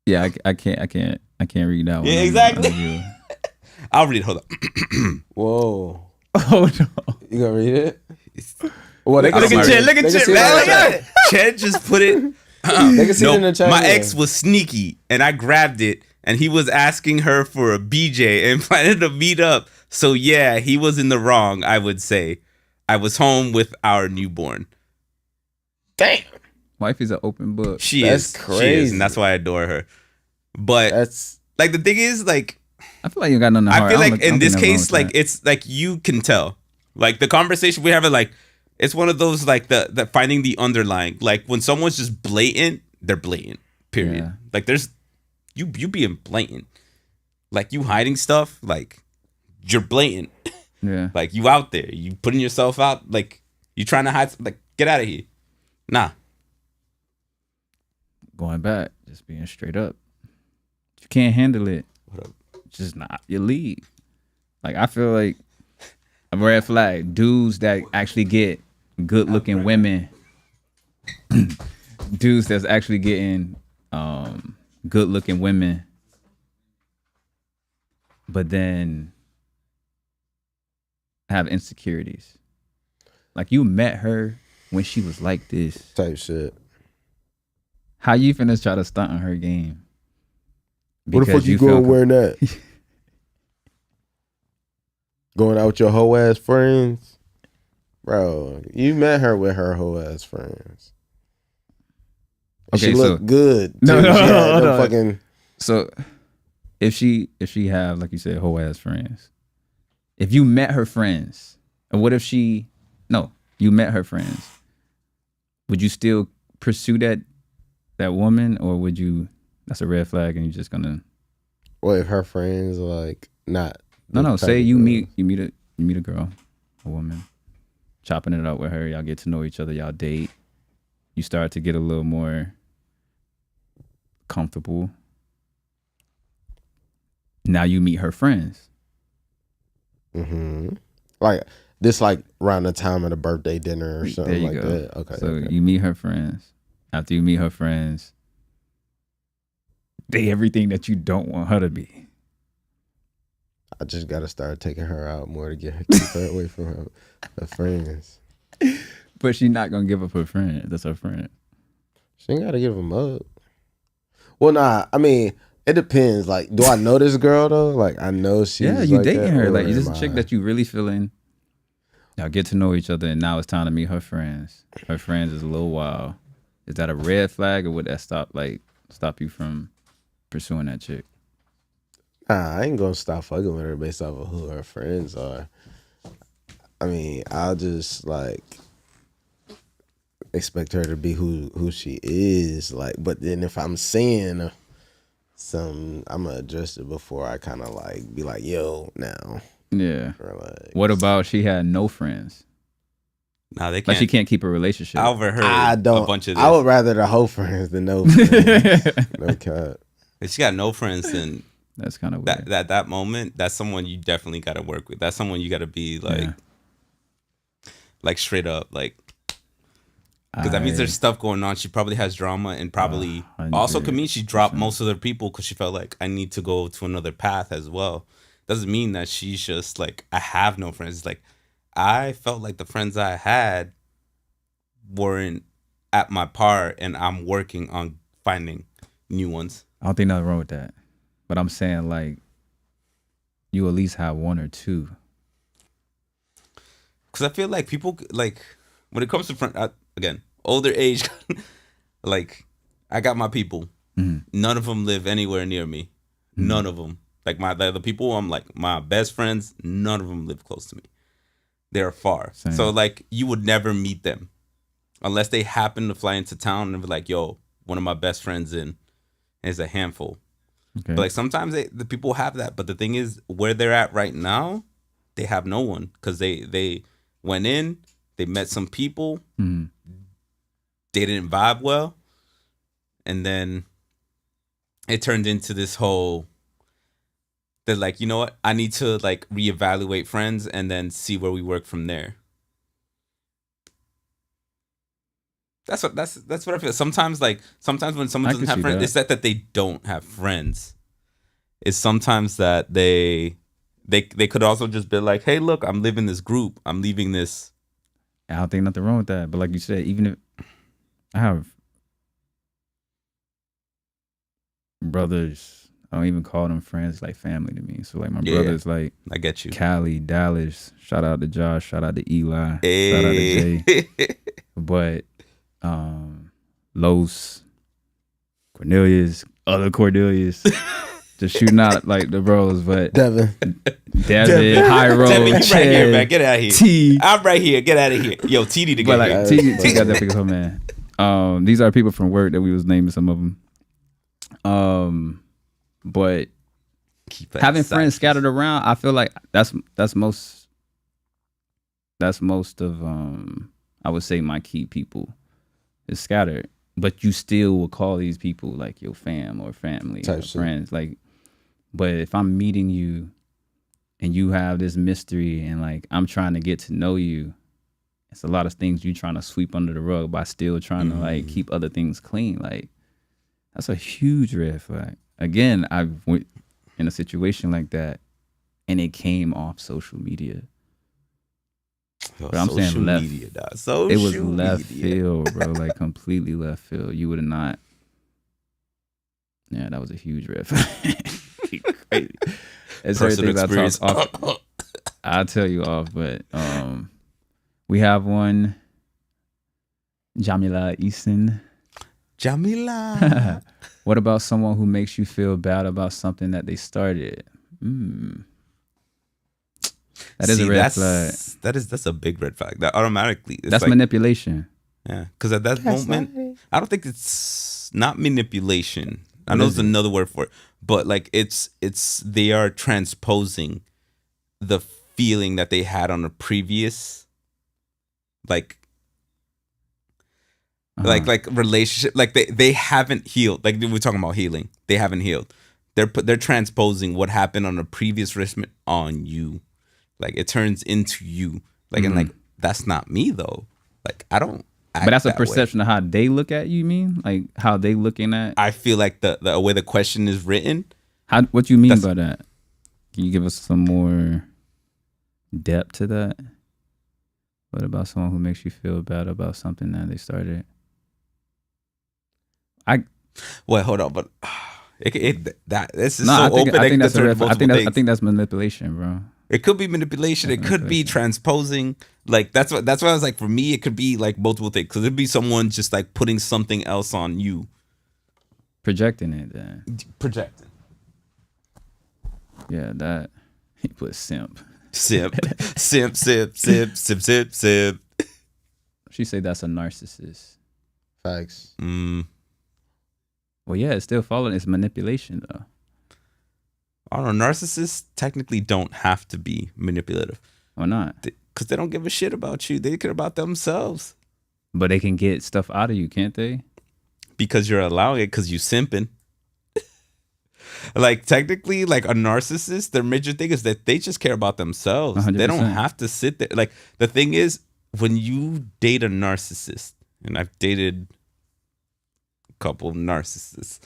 Yeah, I can't read that one. Yeah, on exactly. you. I'll read it. Hold up. Whoa. Oh no. You gonna read it? Well, they Look can at see Chet, it. look at They can Chet, see it man. on Look the at chat. it. Chet just put it. They can see it in the chat. My yeah. ex was sneaky, and I grabbed it, and he was asking her for a BJ and planning to meet up. So yeah, he was in the wrong, I would say. I was home with our newborn. Damn. Wifey's an open book. She That's is, crazy. and that's why I adore her. But That's like the thing is, like I feel like you got nothing to I hard. feel don't like look- I in don't this think nothing wrong case, with like that. it's like you can tell, like the conversation we have, it like it's one of those like the finding the underlying. Like when someone's just blatant, they're blatant. Period. Yeah. Like there's you being blatant, like you hiding stuff, like you're blatant. Yeah. Like you out there, you putting yourself out, like you trying to hide. Like get out of here. Nah. Going back, just being straight up. If you can't handle it, What up? just not your league. Like I feel like a red flag. Dudes that actually get good looking women. Dudes that's actually getting good looking women, but then have insecurities. Like you met her when she was like this. Type shit. How you finna try to stunt on her game? What the fuck you going wearing that? Going out with your hoe ass friends? Bro, you met her with her hoe ass friends. Okay, she looked good. Too. No. Fucking... So if she have, like you said, hoe ass friends, if you met her friends, and what if you met her friends, would you still pursue that woman, or would you? That's a red flag, and you're just gonna. Well, if her friends are like not. No. Say you meet a girl, a woman, chopping it up with her. Y'all get to know each other. Y'all date. You start to get a little more comfortable. Now you meet her friends. Mm-hmm. Like this, like around the time of the birthday dinner or something like that. Okay. So you meet her friends. After you meet her friends, they everything that you don't want her to be. I just gotta start taking her out more to keep her away from her friends. But she's not gonna give up her friend. That's her friend. She ain't gotta give them up. Well, nah. I mean, it depends. Like, do I know this girl though? Like, I know she's. Yeah, you like dating that, her. Like, this is a chick that you really feeling. Y'all get to know each other, and now it's time to meet her friends. Her friends is a little wild. Is that a red flag, or would that stop you from pursuing that chick? Nah, I ain't gonna stop fucking with her based off of who her friends are. I mean, I'll just like expect her to be who she is. Like, but then if I'm seeing some, I'm gonna address it before I kind of like be like, yo, now. Yeah. Like, what about she had no friends? Nah, they can't. Like she can't keep a relationship. I overheard a bunch of this. I would rather the whole friends than no friends. No cap. If she got no friends, then that's kind of weird. That moment, that's someone you definitely got to work with. That's someone you got to be like, like straight up, like, because that means there's stuff going on. She probably has drama, and probably also could mean she dropped most of their people because she felt like I need to go to another path as well. Doesn't mean that she's just like I have no friends. It's like I felt like the friends I had weren't at my par, and I'm working on finding new ones. I don't think nothing wrong with that, but I'm saying like you at least have one or two. Because I feel like people like when it comes to friends, again, older age, like I got my people. Mm-hmm. None of them live anywhere near me. Mm-hmm. None of them. Like the people I'm like my best friends, none of them live close to me. They're far. Same. So like you would never meet them unless they happen to fly into town and be like, yo, one of my best friends is a handful. Okay. But like sometimes the people have that. But the thing is where they're at right now, they have no one because they went in, they met some people, they didn't vibe well. And then it turned into this whole, they're like, you know what? I need to like reevaluate friends and then see where we work from there. That's what I feel. Sometimes when someone doesn't have friends, it's that they don't have friends. It's sometimes that they could also just be like, hey, look, I'm leaving this group. I'm leaving this. I don't think nothing wrong with that. But like you said, even if I have brothers, I don't even call them friends, like family to me. So like my brothers, like I get you. Cali, Dallas, shout out to Josh, shout out to Eli, shout out to Jay. But Los, Cornelius, other Cornelius, just shooting out like the bros, but Devin, Hyro, Devin, you right here, man. Get out of here. T, I'm right here. Get out of here. Yo, T need to get like, here. T got that because man. These are people from work that we was naming some of them. But having friends scattered around, I feel like that's most of I would say my key people is scattered. But you still will call these people like your fam or family or friends. Like, but if I'm meeting you and you have this mystery and like I'm trying to get to know you, it's a lot of things you trying to sweep under the rug by still trying to like keep other things clean. Like That's a huge red flag. Again, I went in a situation like that, and it came off social media. But I'm saying left. Media, dog. Social It was left media. field, bro. Like completely left field. You would have not. Yeah, that was a huge red flag. Crazy. It's Personal everything I experience. talk off. I'll tell you off, but we have one. Jamila Easton. Jamila. What about someone who makes you feel bad about something that they started? That is a red flag. That's a big red flag. That automatically. That's like, manipulation. Yeah, because at that moment, I don't think it's not manipulation. I know there's another word for it, but like it's they are transposing the feeling that they had on a previous, like relationship. Like they haven't healed. Like we're talking about healing. They haven't healed. They're transposing what happened on a previous relationship on you. Like it turns into you. Like and like that's not me though. Like I don't. But that's a perception of how they look at you. Mean like how they looking at? I feel like the way the question is written. What you mean by that? Can you give us some more depth to that? What about someone who makes you feel bad about something that they started? Well, hold on, but this is no, so I think, open. I think that's a red. I think that's manipulation, bro. It could be manipulation. It could be transposing. Like that's why I was like, for me, it could be like multiple things. Because it'd be someone just like putting something else on you, projecting it. Then projecting. Yeah, that he put simp. Simp. Simp. She say that's a narcissist. Facts. Well, yeah, it's still following. It's manipulation, though. I don't know. Narcissists technically don't have to be manipulative. Why not? Because they don't give a shit about you. They care about themselves. But they can get stuff out of you, can't they? Because you're allowing it because you simping. Like technically, like a narcissist, their major thing is that they just care about themselves. 100%. They don't have to sit there. Like the thing is, when you date a narcissist, and I've dated a couple of narcissists,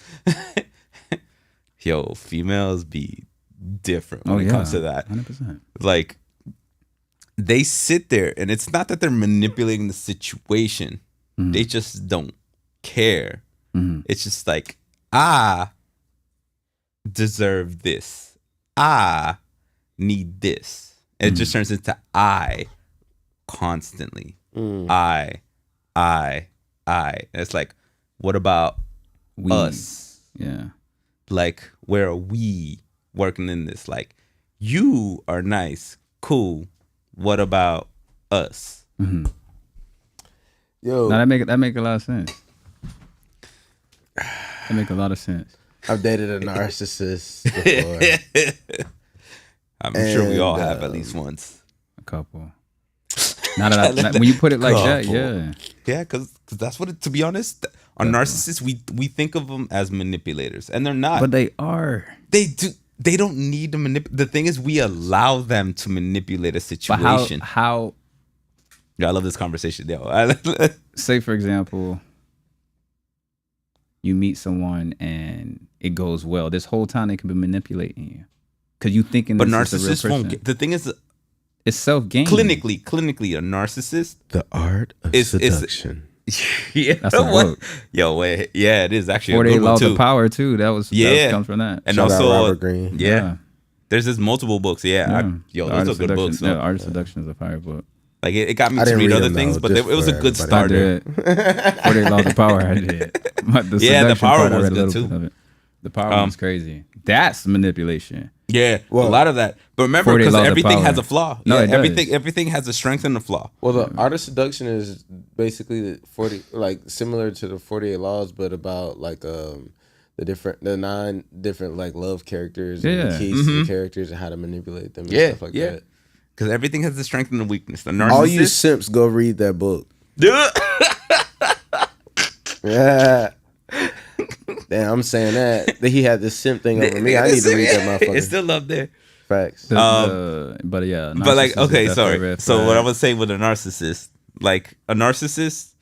yo, females be different when it comes to that. 100%. Like they sit there, and it's not that they're manipulating the situation. Mm-hmm. They just don't care. Mm-hmm. It's just like, I deserve this. I need this. And it just turns into I constantly. I. And it's like, what about us? Yeah. Like, where are we working in this? Like, you are nice, cool. What about us? Mm-hmm. Yo, Now that make a lot of sense. That make a lot of sense. I've dated a narcissist before. I'm sure we all have at least once. A couple. Now that when you put it like that, Couple. yeah. Yeah, because that's what. To be honest, a narcissist, we think of them as manipulators, and they're not. But they are. They do. They don't need to manipulate. The thing is, we allow them to manipulate a situation. But how? Yeah, I love this conversation. Yo, Say for example, you meet someone and it goes well. This whole time they can be manipulating you because you thinking. But this is a real narcissists won't. person. The thing is, It's self-gain. clinically, a narcissist. The art of seduction. Yeah, That's a what? book. Yo, wait, yeah, it is actually 48 a good one Laws too. of Power too. That comes from that. And Shout out also, Robert Greene. Yeah, there's just multiple books. Yeah, The those Art are of good Seduction. books. Yeah, though. Art of Seduction is a fire book. Like it got me I to didn't read read other them, things, though, but just it was a for good everybody. I starter. did. 48 Laws of Power. I did. But the Yeah, the seduction Power part, I was read a good, little too. bit of it. The Power one's crazy. That's manipulation. Yeah, Well, a lot of that. But remember, 48 because Laws of everything Power. has a flaw. No, Yeah, it does. everything has a strength and a flaw. Well, the art of seduction is basically the 40, like similar to the 48 Laws, but about like the 9 different like love characters and Yeah. the keys to the characters and how to manipulate them and Yeah, stuff like yeah. that. Because everything has a strength and a weakness. The narcissist. All you simps, go read that book. Yeah. Damn, I'm saying that he had this simp thing over me. I need to read that motherfucker. It's still up there. Facts. But yeah. But like, narcissist is okay, definitely a sorry. red So flag. what I was saying with a narcissist, like a narcissist,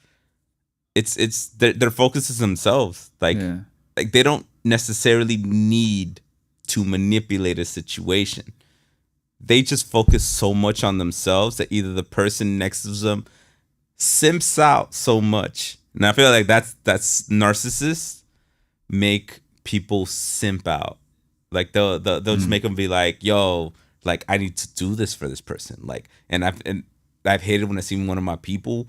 it's their focus is themselves. Like Yeah. like they don't necessarily need to manipulate a situation. They just focus so much on themselves that either the person next to them simps out so much. And I feel like that's narcissists make people simp out. Like they'll just make them be like, yo, like I need to do this for this person. Like, and I've hated when I see one of my people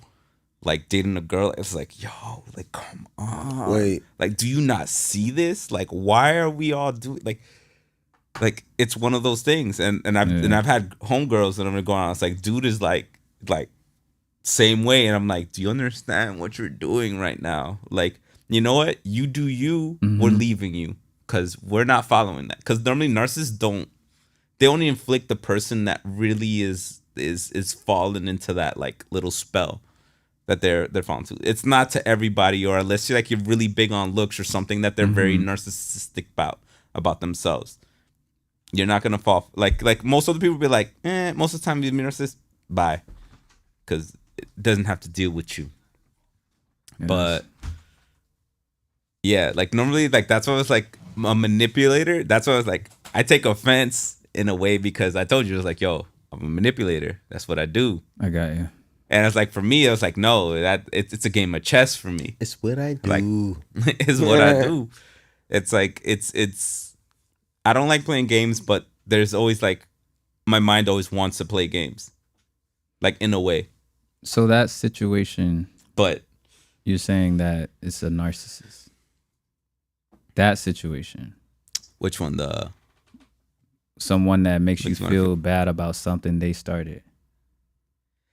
like dating a girl. It's like, yo, like come on. Wait. Like, do you not see this? Like, why are we all doing like it's one of those things. And I've had homegirls that I'm gonna go on. It's like, dude is like same way. And I'm like, do you understand what you're doing right now? Like, you know what? You do you. We're leaving you because we're not following that. Because normally narcissists they only inflict the person that really is falling into that like little spell that they're falling to. It's not to everybody, or unless you're really big on looks or something that they're very narcissistic about themselves. You're not gonna fall like most other people be like, most of the time you be narcissist, bye, because it doesn't have to deal with you. Yes. But yeah, like normally, like that's what I was like a manipulator. That's what I was like. I take offense in a way because I told you, it was like, yo, I'm a manipulator. That's what I do. I got you. And it's like, for me, I was like, no, that it's a game of chess for me. It's what I do. Like, it's what I do. It's like it's. I don't like playing games, but there's always like, my mind always wants to play games, like in a way. So that situation, but you're saying that it's a narcissist. That situation. Which one? Someone that makes you feel bad about something they started.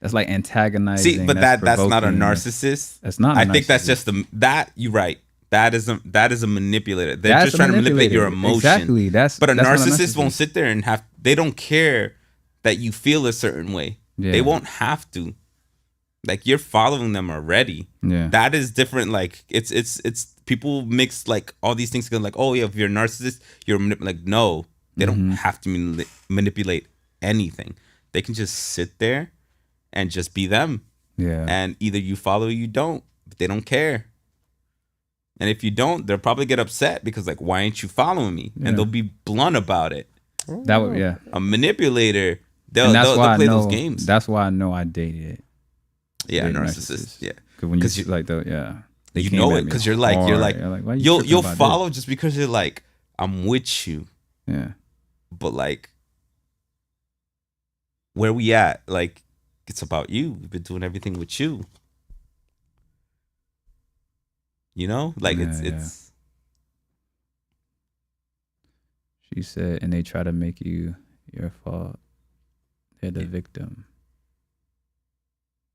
That's like antagonizing. See, but that's not a narcissist. That's not. I think that's just that. You're right. That is a manipulator. They're just trying to manipulate your emotion. Exactly. But a narcissist won't sit there and they don't care that you feel a certain way. Yeah. They won't have to. Like, you're following them already. Yeah. That is different. Like, it's people mix like all these things together. Like, oh yeah, if you're a narcissist, you're like, no, they don't have to manipulate anything. They can just sit there and just be them. Yeah. And either you follow or you don't. But they don't care. And if you don't, they'll probably get upset because, like, why ain't you following me? Yeah. And they'll be blunt about it. That would, yeah. A manipulator, they'll play those games. That's why I know I dated. Yeah, narcissist. Yeah, because when you like the you know it because you're like you'll follow just because you're like, I'm with you. Yeah, but like, where we at? Like, it's about you. We've been doing everything with you. You know, like it's. She said, and they try to make you your fault. They're the victim.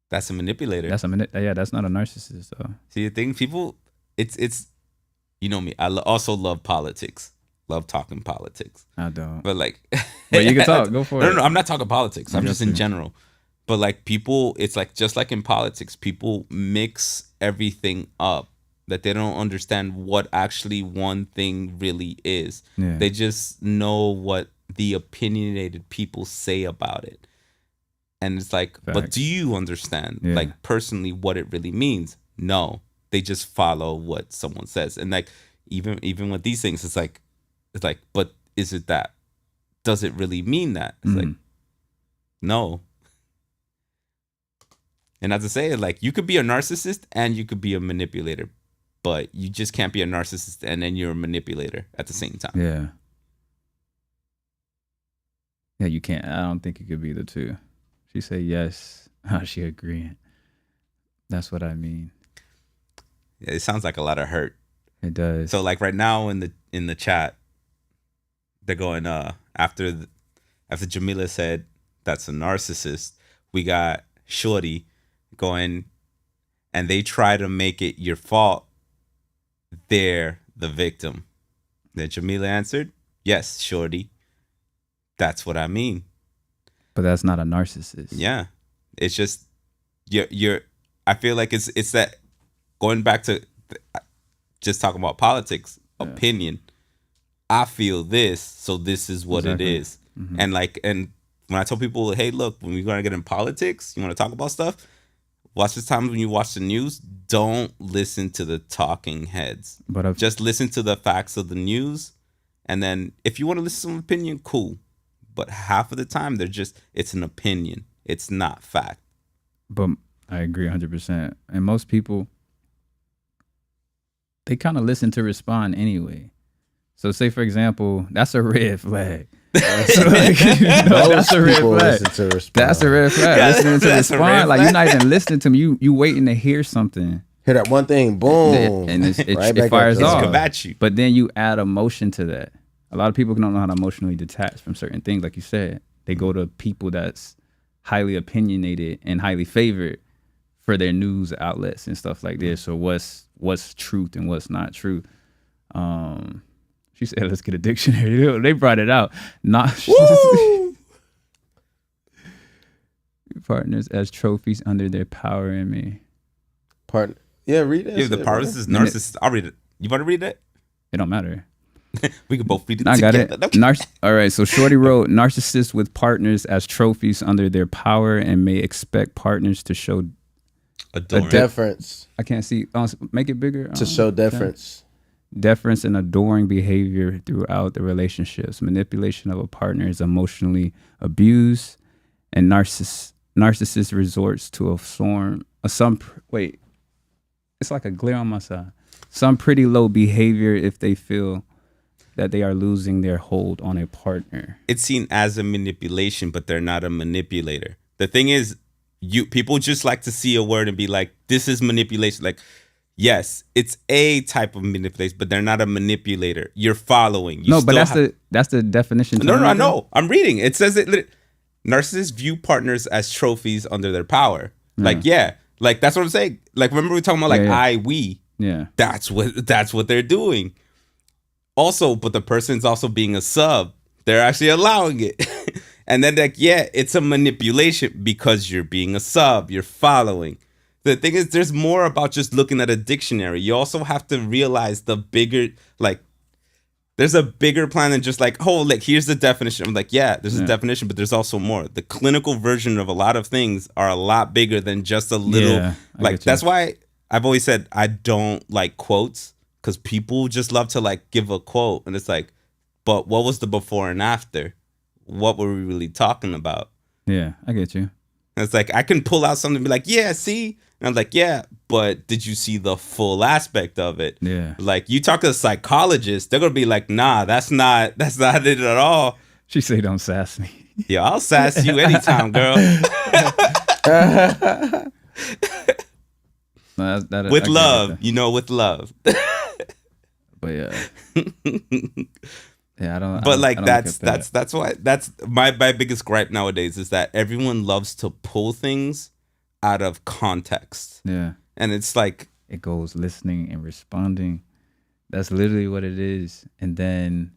That's a manipulator. That's not a narcissist though. See, the thing, people, it's, you know me. I also love politics. Love talking politics. I don't. But like, but you can talk. Go for it. No, I'm not talking politics. I'm just in general. But like, people, it's like just like in politics, people mix everything up. That they don't understand what actually one thing really is. Yeah. They just know what the opinionated people say about it. And it's like, Facts. But do you understand, like, personally what it really means? No. They just follow what someone says. And like, even with these things, it's like, but is it that? Does it really mean that? It's like, no. And as I say, like, you could be a narcissist and you could be a manipulator. But you just can't be a narcissist and then you're a manipulator at the same time. Yeah. Yeah, you can't. I don't think it could be the two. She said yes. She agreeing. That's what I mean. Yeah, it sounds like a lot of hurt. It does. So like right now in the chat, they're going after Jamila said that's a narcissist, we got Shorty going, and they try to make it your fault. They're the victim. Then Jamila answered, yes, Shorty. That's what I mean. But that's not a narcissist. Yeah. It's just you're I feel like it's that going back to just talking about politics, opinion. I feel this, so this is what it is. And when I tell people, hey, look, when we're gonna get in politics, you want to talk about stuff, Watch the times when you watch the news. Don't listen to the talking heads. But Just listen to the facts of the news. And then if you want to listen to an opinion, cool. But half of the time, it's an opinion. It's not fact. But I agree 100%. And most people, they kind of listen to respond anyway. So say, for example, that's a red flag. That's a red flag. That's a red flag. Yeah, listening to that's a red respond, like you're not flag. even listening to me. You waiting to hear something, Hear that one thing, boom, and it right back fires up. off. Come at you. But then you add emotion to that. A lot of people don't know how to emotionally detach from certain things, like you said. They go to people that's highly opinionated and highly favored for their news outlets and stuff like this. So what's truth and what's not truth? She said, "Let's get a dictionary." They brought it out. Not partners as trophies under their power in me. Yeah, read it. If the purpose is narcissist, I'll read it. You want to read it? It don't matter. We can both read it I got together. it. All right. So Shorty wrote, narcissists with partners as trophies under their power and may expect partners to show Adoring. deference. I can't see. Make it bigger. To show deference. Deference and adoring behavior throughout the relationships. Manipulation of a partner is emotionally abused, and narcissist resorts to wait. It's like a glare on my side. Some pretty low behavior if they feel that they are losing their hold on a partner. It's seen as a manipulation, but they're not a manipulator. The thing is, people just like to see a word and be like, this is manipulation. Like, yes, it's a type of manipulation, but they're not a manipulator. You're following. That's the definition. No, I know. I'm reading. It says it. Narcissists view partners as trophies under their power. Like that's what I'm saying. Like, remember we were talking about we. Yeah. That's what they're doing. Also, but the person's also being a sub. They're actually allowing it. And then it's a manipulation because you're being a sub. You're following. The thing is, there's more about just looking at a dictionary. You also have to realize the bigger, there's a bigger plan than just here's the definition. I'm like, there's a definition, but there's also more. The clinical version of a lot of things are a lot bigger than just a little, that's why I've always said I don't like quotes, because people just love to give a quote. And it's like, but what was the before and after? What were we really talking about? Yeah, I get you. And it's like, I can pull out something and be like, see? And I'm like, but did you see the full aspect of it? Yeah. Like, you talk to a psychologist, they're going to be like, nah, that's not it at all. She say, don't sass me. Yeah, I'll sass you anytime, girl. No, with love, with love. But yeah. Yeah, I don't. But I don't that's why my biggest gripe nowadays is that everyone loves to pull things out of context. Yeah. And it's like, it goes listening and responding. That's literally what it is. And then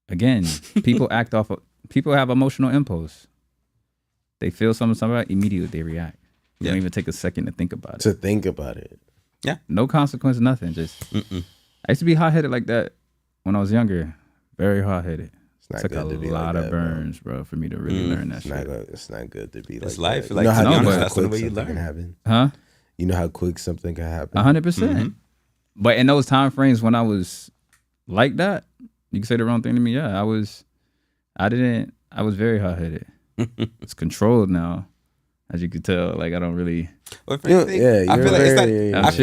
again, people people have emotional impulse. They feel something immediately they react. They don't even take a second to think about it. Yeah. No consequence, nothing. Just I used to be hot-headed like that when I was younger. Very hot-headed. It took a lot of burns, bro, for me to really learn that shit. It's not good to be like it's life. that. Like, you know how that's the quick way you something can learn. happen? Huh? You know how quick something can happen? 100%. But in those time frames when I was like that, you can say the wrong thing to me. Yeah, I was very hot-headed. It's controlled now. As you can tell, I don't really. I feel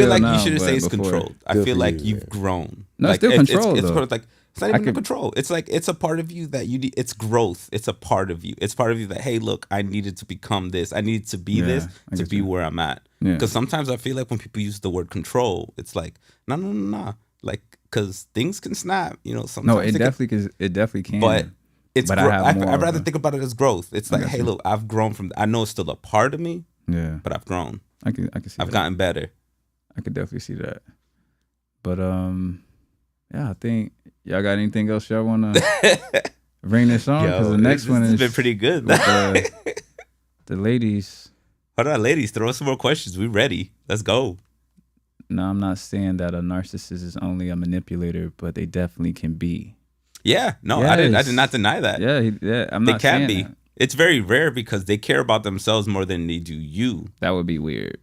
like you shouldn't say it's before. controlled. I feel like you've grown. No, it's still controlled. It's though. It's not even control. It's it's a part of you that you need. It's growth. It's a part of you. It's part of you that, hey, look, I needed to become this. I needed to be this to be where I'm at. Because sometimes I feel like when people use the word control, it's like, no. Because things can snap. Sometimes. No, it definitely can. But it's but I'd rather think about it as growth. It's like, hey, look, I've grown from. I know it's still a part of me. Yeah. But I've grown. I can see. I've gotten better. I could definitely see that. But I think y'all got anything else y'all want to bring this on? Because the next one has been pretty good. The ladies. Hold on, ladies, throw us some more questions. We ready. Let's go. No, I'm not saying that a narcissist is only a manipulator, but they definitely can be. Yeah, no, I did not deny that. Yeah, I'm not saying be. that. It's very rare because they care about themselves more than they do you. That would be weird.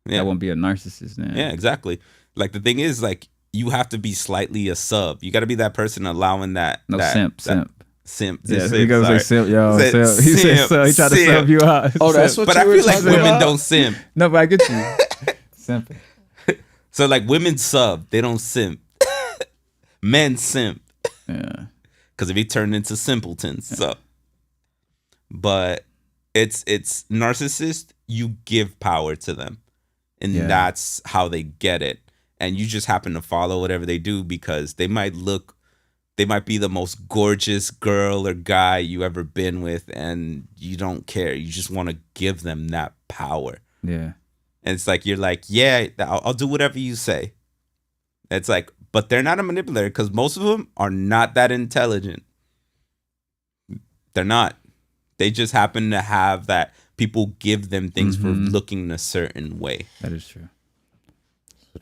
Yeah. That won't be a narcissist then. Yeah, exactly. Like the thing is, like you have to be slightly a sub. You got to be that person allowing that. No, that, simp. Yeah, he goes like simp, yo. Said Simp. He said so. He tried to sub you out. Oh, that's what But you I were feel like talking women about? don't simp. No, but I get you. Simp. So like women sub, they don't simp. Men simp. Yeah. Because if he turned into simpletons. So, but it's narcissist. You give power to them, and that's how they get it. And you just happen to follow whatever they do because they might be the most gorgeous girl or guy you ever been with, and you don't care. You just want to give them that power. Yeah. And it's like you're like, yeah, I'll do whatever you say. It's like, but they're not a manipulator because most of them are not that intelligent. They're not. They just happen to have that people give them things for looking a certain way. That is true.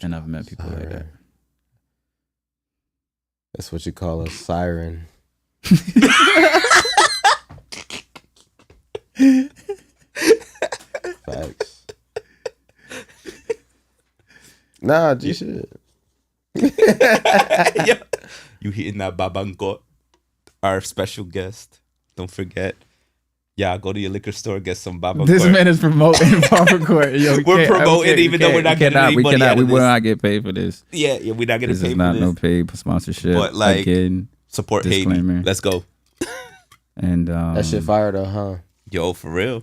And I've met people like that. That's what you call a siren. Facts. Nah, G shit. Yeah. You hitting that Babanko, our special guest. Don't forget. Yeah, go to your liquor store, get some Babanko. This man is promoting Barber Court. Yo, We're promoting even though we're not getting any money out of We this. will not get paid for this. Yeah, we're not getting This paid is not for this. no paid sponsorship. But like, Again, support disclaimer. Haiti. Let's go. And That shit fire though, huh? Yo, for real.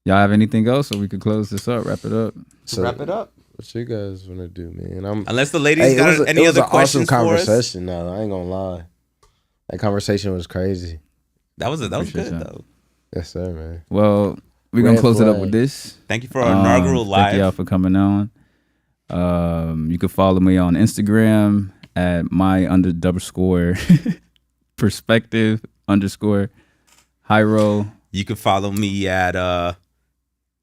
y'all have anything else, so we could close this up, wrap it up. So Wrap it up. what you guys wanna do, man? Unless the ladies Hey, got any it was other an questions awesome for us. conversation. No, I ain't gonna lie. That conversation was crazy. That was good Appreciate that. though. Yes, sir, man. Well, we're gonna Red close it up flag. with this. Thank you for our inaugural live. Thank y'all for coming on. You can follow me on Instagram at my_perspective_ Hyro. You can follow me at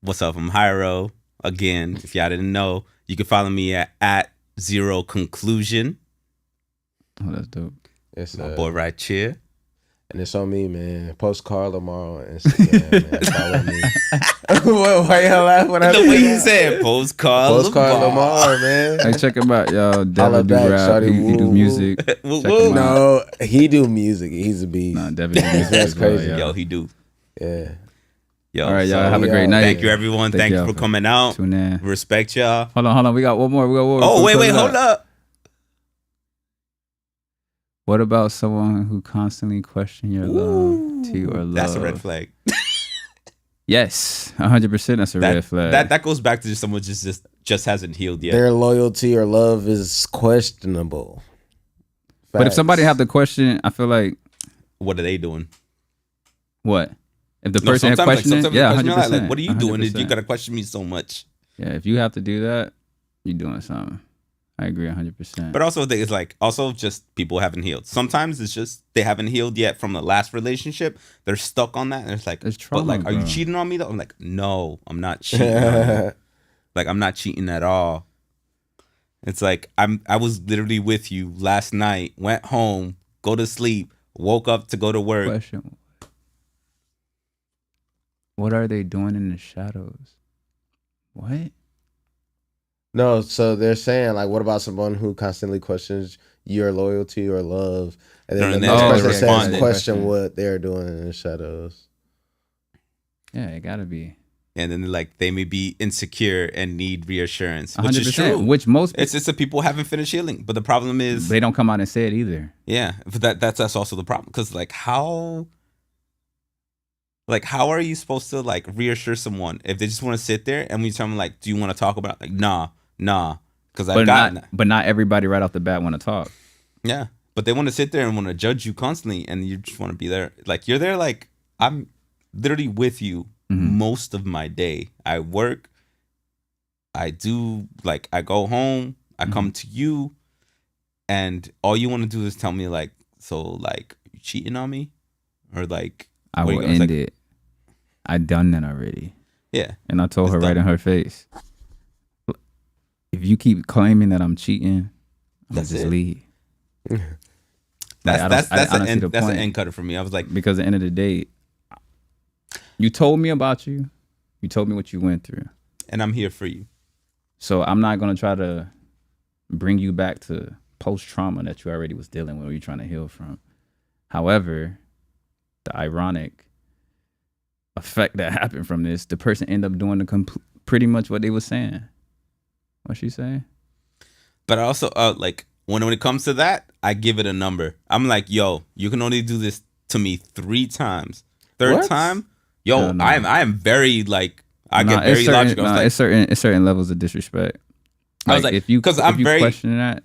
what's up? I'm Hyro. Again, if y'all didn't know, you can follow me at Zero Conclusion. Oh, that's dope. Yes, My sir. boy right here. And it's on me, man. Post Carl tomorrow on Instagram, man. Follow me. Why y'all laughing when I The way you said Post Carl Lamar, man. Hey, check him out, y'all. Holla Devin do back, rap. shawty. He do Woo, music. Woo, Check woo. him out. No, he do music. He's a beast. Nah, Devin do music. That's as well, crazy. y'all. Yo, he do. Yeah. Yo, All right, y'all. so Have a great night. Thank you, everyone. Thank you y'all for coming out. Tune in. Respect y'all. Hold on. We got one more. Oh, wait, hold up. What about someone who constantly question your loyalty or love? That's a red flag. Yes, 100%. That's a red flag. That goes back to just someone just hasn't healed yet. Their loyalty or love is questionable. But if Facts. somebody have the question, I feel like What are they doing? what? If the No, person had sometimes, questioned, sometimes yeah, the question 100%. like, what are you doing? If you 100%. gotta question me so much. Yeah, if you have to do that, you're doing something. I agree 100%. But also, it's like just people haven't healed. Sometimes it's just they haven't healed yet from the last relationship. They're stuck on that, and it's like, There's but trauma, like, are you bro. cheating on me though? I'm like, no, I'm not cheating. on you. Like, I'm not cheating at all. It's like I was literally with you last night. Went home, go to sleep, woke up to go to work. Question: what are they doing in the shadows? What? No, so they're saying like, what about someone who constantly questions your loyalty or love, and then And the then next they're person says responding. question what they're doing in the shadows. Yeah, it gotta be And then like they may be insecure and need reassurance, which is true. 100%. Which most It's just that people haven't finished healing. But the problem is, they don't come out and say it either. yeah, but that's also the problem. Because like how are you supposed to like reassure someone if they just want to sit there and we tell them like, do you want to talk about it? Like nah, because I've gotten But not everybody right off the bat want to talk. yeah, but they want to sit there and want to judge you constantly, and you just want to be there. Like you're there, like I'm literally with you most of my day. I work, I do like I go home, I come to you, and all you want to do is tell me like, so like you cheating on me, or like I what are will you gonna end say? it. I done that already. Yeah, And I told It's her right done. in her face, if you keep claiming that I'm cheating, I'm That's just it. leave. that's I don't see an the end point. cutter for me. I was like, Because at the end of the day, You told me about you. You told me what you went through. And I'm here for you. So I'm not going to try to bring you back to post-trauma that you already was dealing with or you're trying to heal from. However, the ironic effect that happened from this, the person ended up doing pretty much what they were saying. What she saying? But I also, like, when it comes to that, I give it a number. I'm like, yo, you can only do this to me 3 times. Third time, yo, no. I am very, like, I get very logical. It's certain levels of disrespect. I was like, if you question that,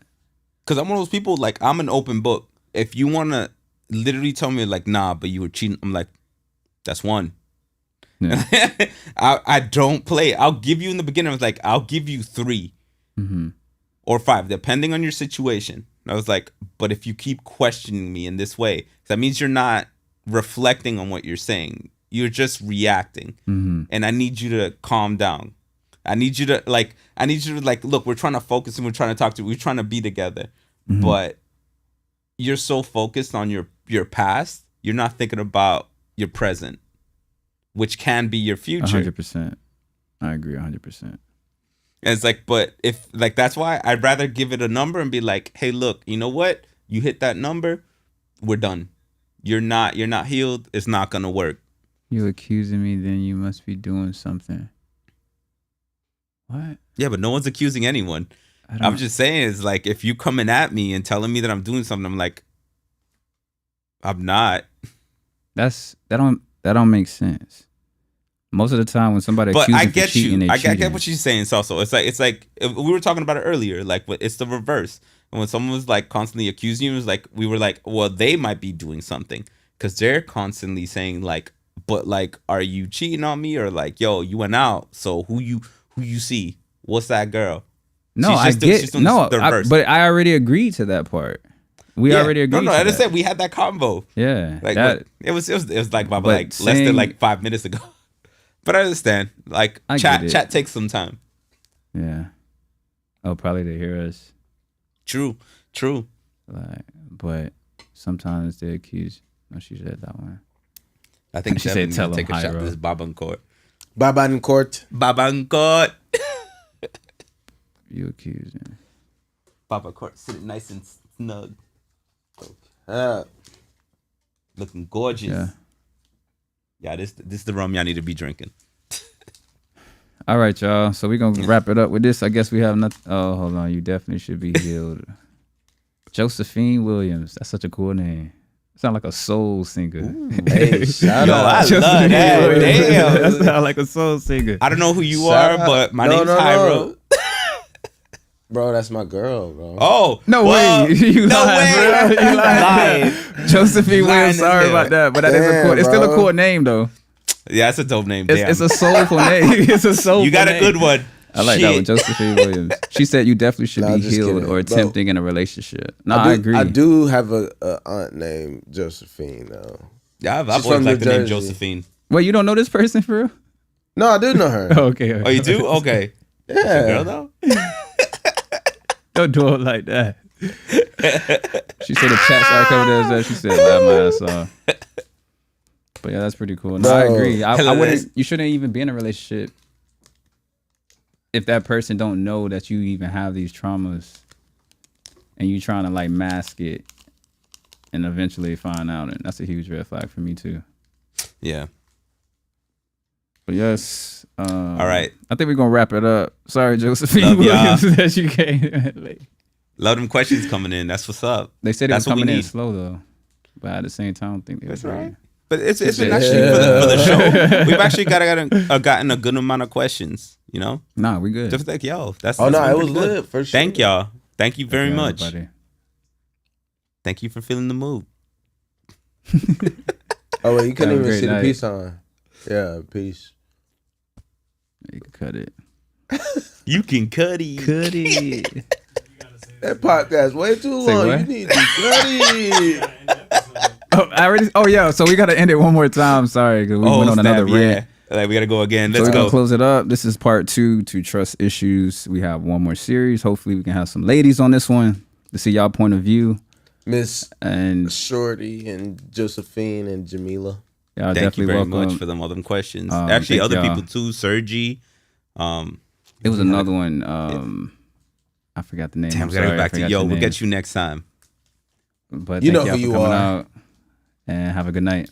because I'm one of those people, like, I'm an open book. If you want to literally tell me, like, nah, but you were cheating, I'm like, that's one. Yeah. I don't play. I'll give you in the beginning. I was like, I'll give you 3 or 5, depending on your situation. And I was like, but if you keep questioning me in this way, that means you're not reflecting on what you're saying. You're just reacting. And I need you to calm down. I need you to like, look, we're trying to focus and we're trying to talk to you. We're trying to be together. But you're so focused on your past, you're not thinking about your present, which can be your future. 100%. I agree 100%. And it's like, but if like, that's why I'd rather give it a number and be like, hey, look, you know what? You hit that number, we're done. You're not healed. It's not going to work. You accusing me, then you must be doing something. What? Yeah, but no one's accusing anyone. I'm just saying, it's like, if you coming at me and telling me that I'm doing something, I'm like, I'm not. That don't make sense. Most of the time when somebody accuses you for cheating, I get what she's saying. Also, it's like we were talking about it earlier. Like, it's the reverse. And when someone was like constantly accusing you, it was like, we were like, well, they might be doing something because they're constantly saying like, but like, are you cheating on me? Or like, yo, you went out, so who you see? What's that girl? No, but I already agreed to that part. We already agreed. No, I just said we had that convo. Yeah, like it was like about like less than like 5 minutes ago. But I understand. Like, chat takes some time. Yeah. Oh, probably to hear us. True. Like, but sometimes they accuse. No, she said that one. I think she said, "Tell take a shot to this Babancourt." Babancourt. You accusing? Babancourt sitting nice and snug, looking gorgeous. Yeah, this is the rum y'all need to be drinking. All right, y'all. So we're gonna wrap it up with this. I guess we have nothing. Oh, hold on. You definitely should be healed. Josephine Williams. That's such a cool name. Sound like a soul singer. Ooh, hey, shout out. I love that. Damn. That sound like a soul singer. I don't know who you are, but my name's Hyro. Bro, that's my girl, bro. Oh, no way! You no lying, way! Bro. You lying. Josephine Williams. Sorry about that, but that is a cool. It's still a cool name, though. Yeah, it's a dope name. It's a soulful name. It's a soulful. You got name. A good one. I like that one, Josephine Williams. She said you definitely should be healed or attempting in a relationship. No, I agree. I do have a aunt named Josephine, though. Yeah, I've always liked the name Josephine. Wait, you don't know this person for real? No, I do know her. Okay. Oh, you do? Okay. Yeah. That's your girl, though? Don't do it like that. She said the chat started coming there. She said, "Laugh my ass off." But yeah, that's pretty cool. No, I agree. I wouldn't. You shouldn't even be in a relationship if that person don't know that you even have these traumas, and you trying to like mask it, and eventually find out. And that's a huge red flag for me too. Yeah. But yes. All right. I think we're gonna wrap it up. Sorry, Josephine Williams, that you came late. Love them questions coming in. That's what's up. They said it was coming in slow though, but at the same time, I don't think they were right. But it's been actually for the show. We've actually gotten a good amount of questions. You know. Nah, we good. Just like yo, that's. Oh no, it was lit for sure. Thank y'all. Thank you very much. Everybody. Thank you for feeling the mood. Oh wait, you couldn't even see the peace sign. Yeah, peace. You can cut it. You can cut it. Cut it. That podcast way too long. You need to cut it. Oh yeah. So we gotta end it one more time. Sorry, because we went on another rant. Yeah. Like we gotta go again. Let's go. We're gonna close it up. This is part 2 to trust issues. We have one more series. Hopefully, we can have some ladies on this one to see y'all point of view. Miss and Shorty and Josephine and Jamila. Yeah, Thank you definitely very welcome. much for all them questions. Actually, thank other y'all. people too. Sergi. It was another one. I forgot the name. Damn, I'm we gotta sorry, get I back to forgot yo. your We'll name. get you next time. But You thank know y'all who for you coming are. out, and have a good night.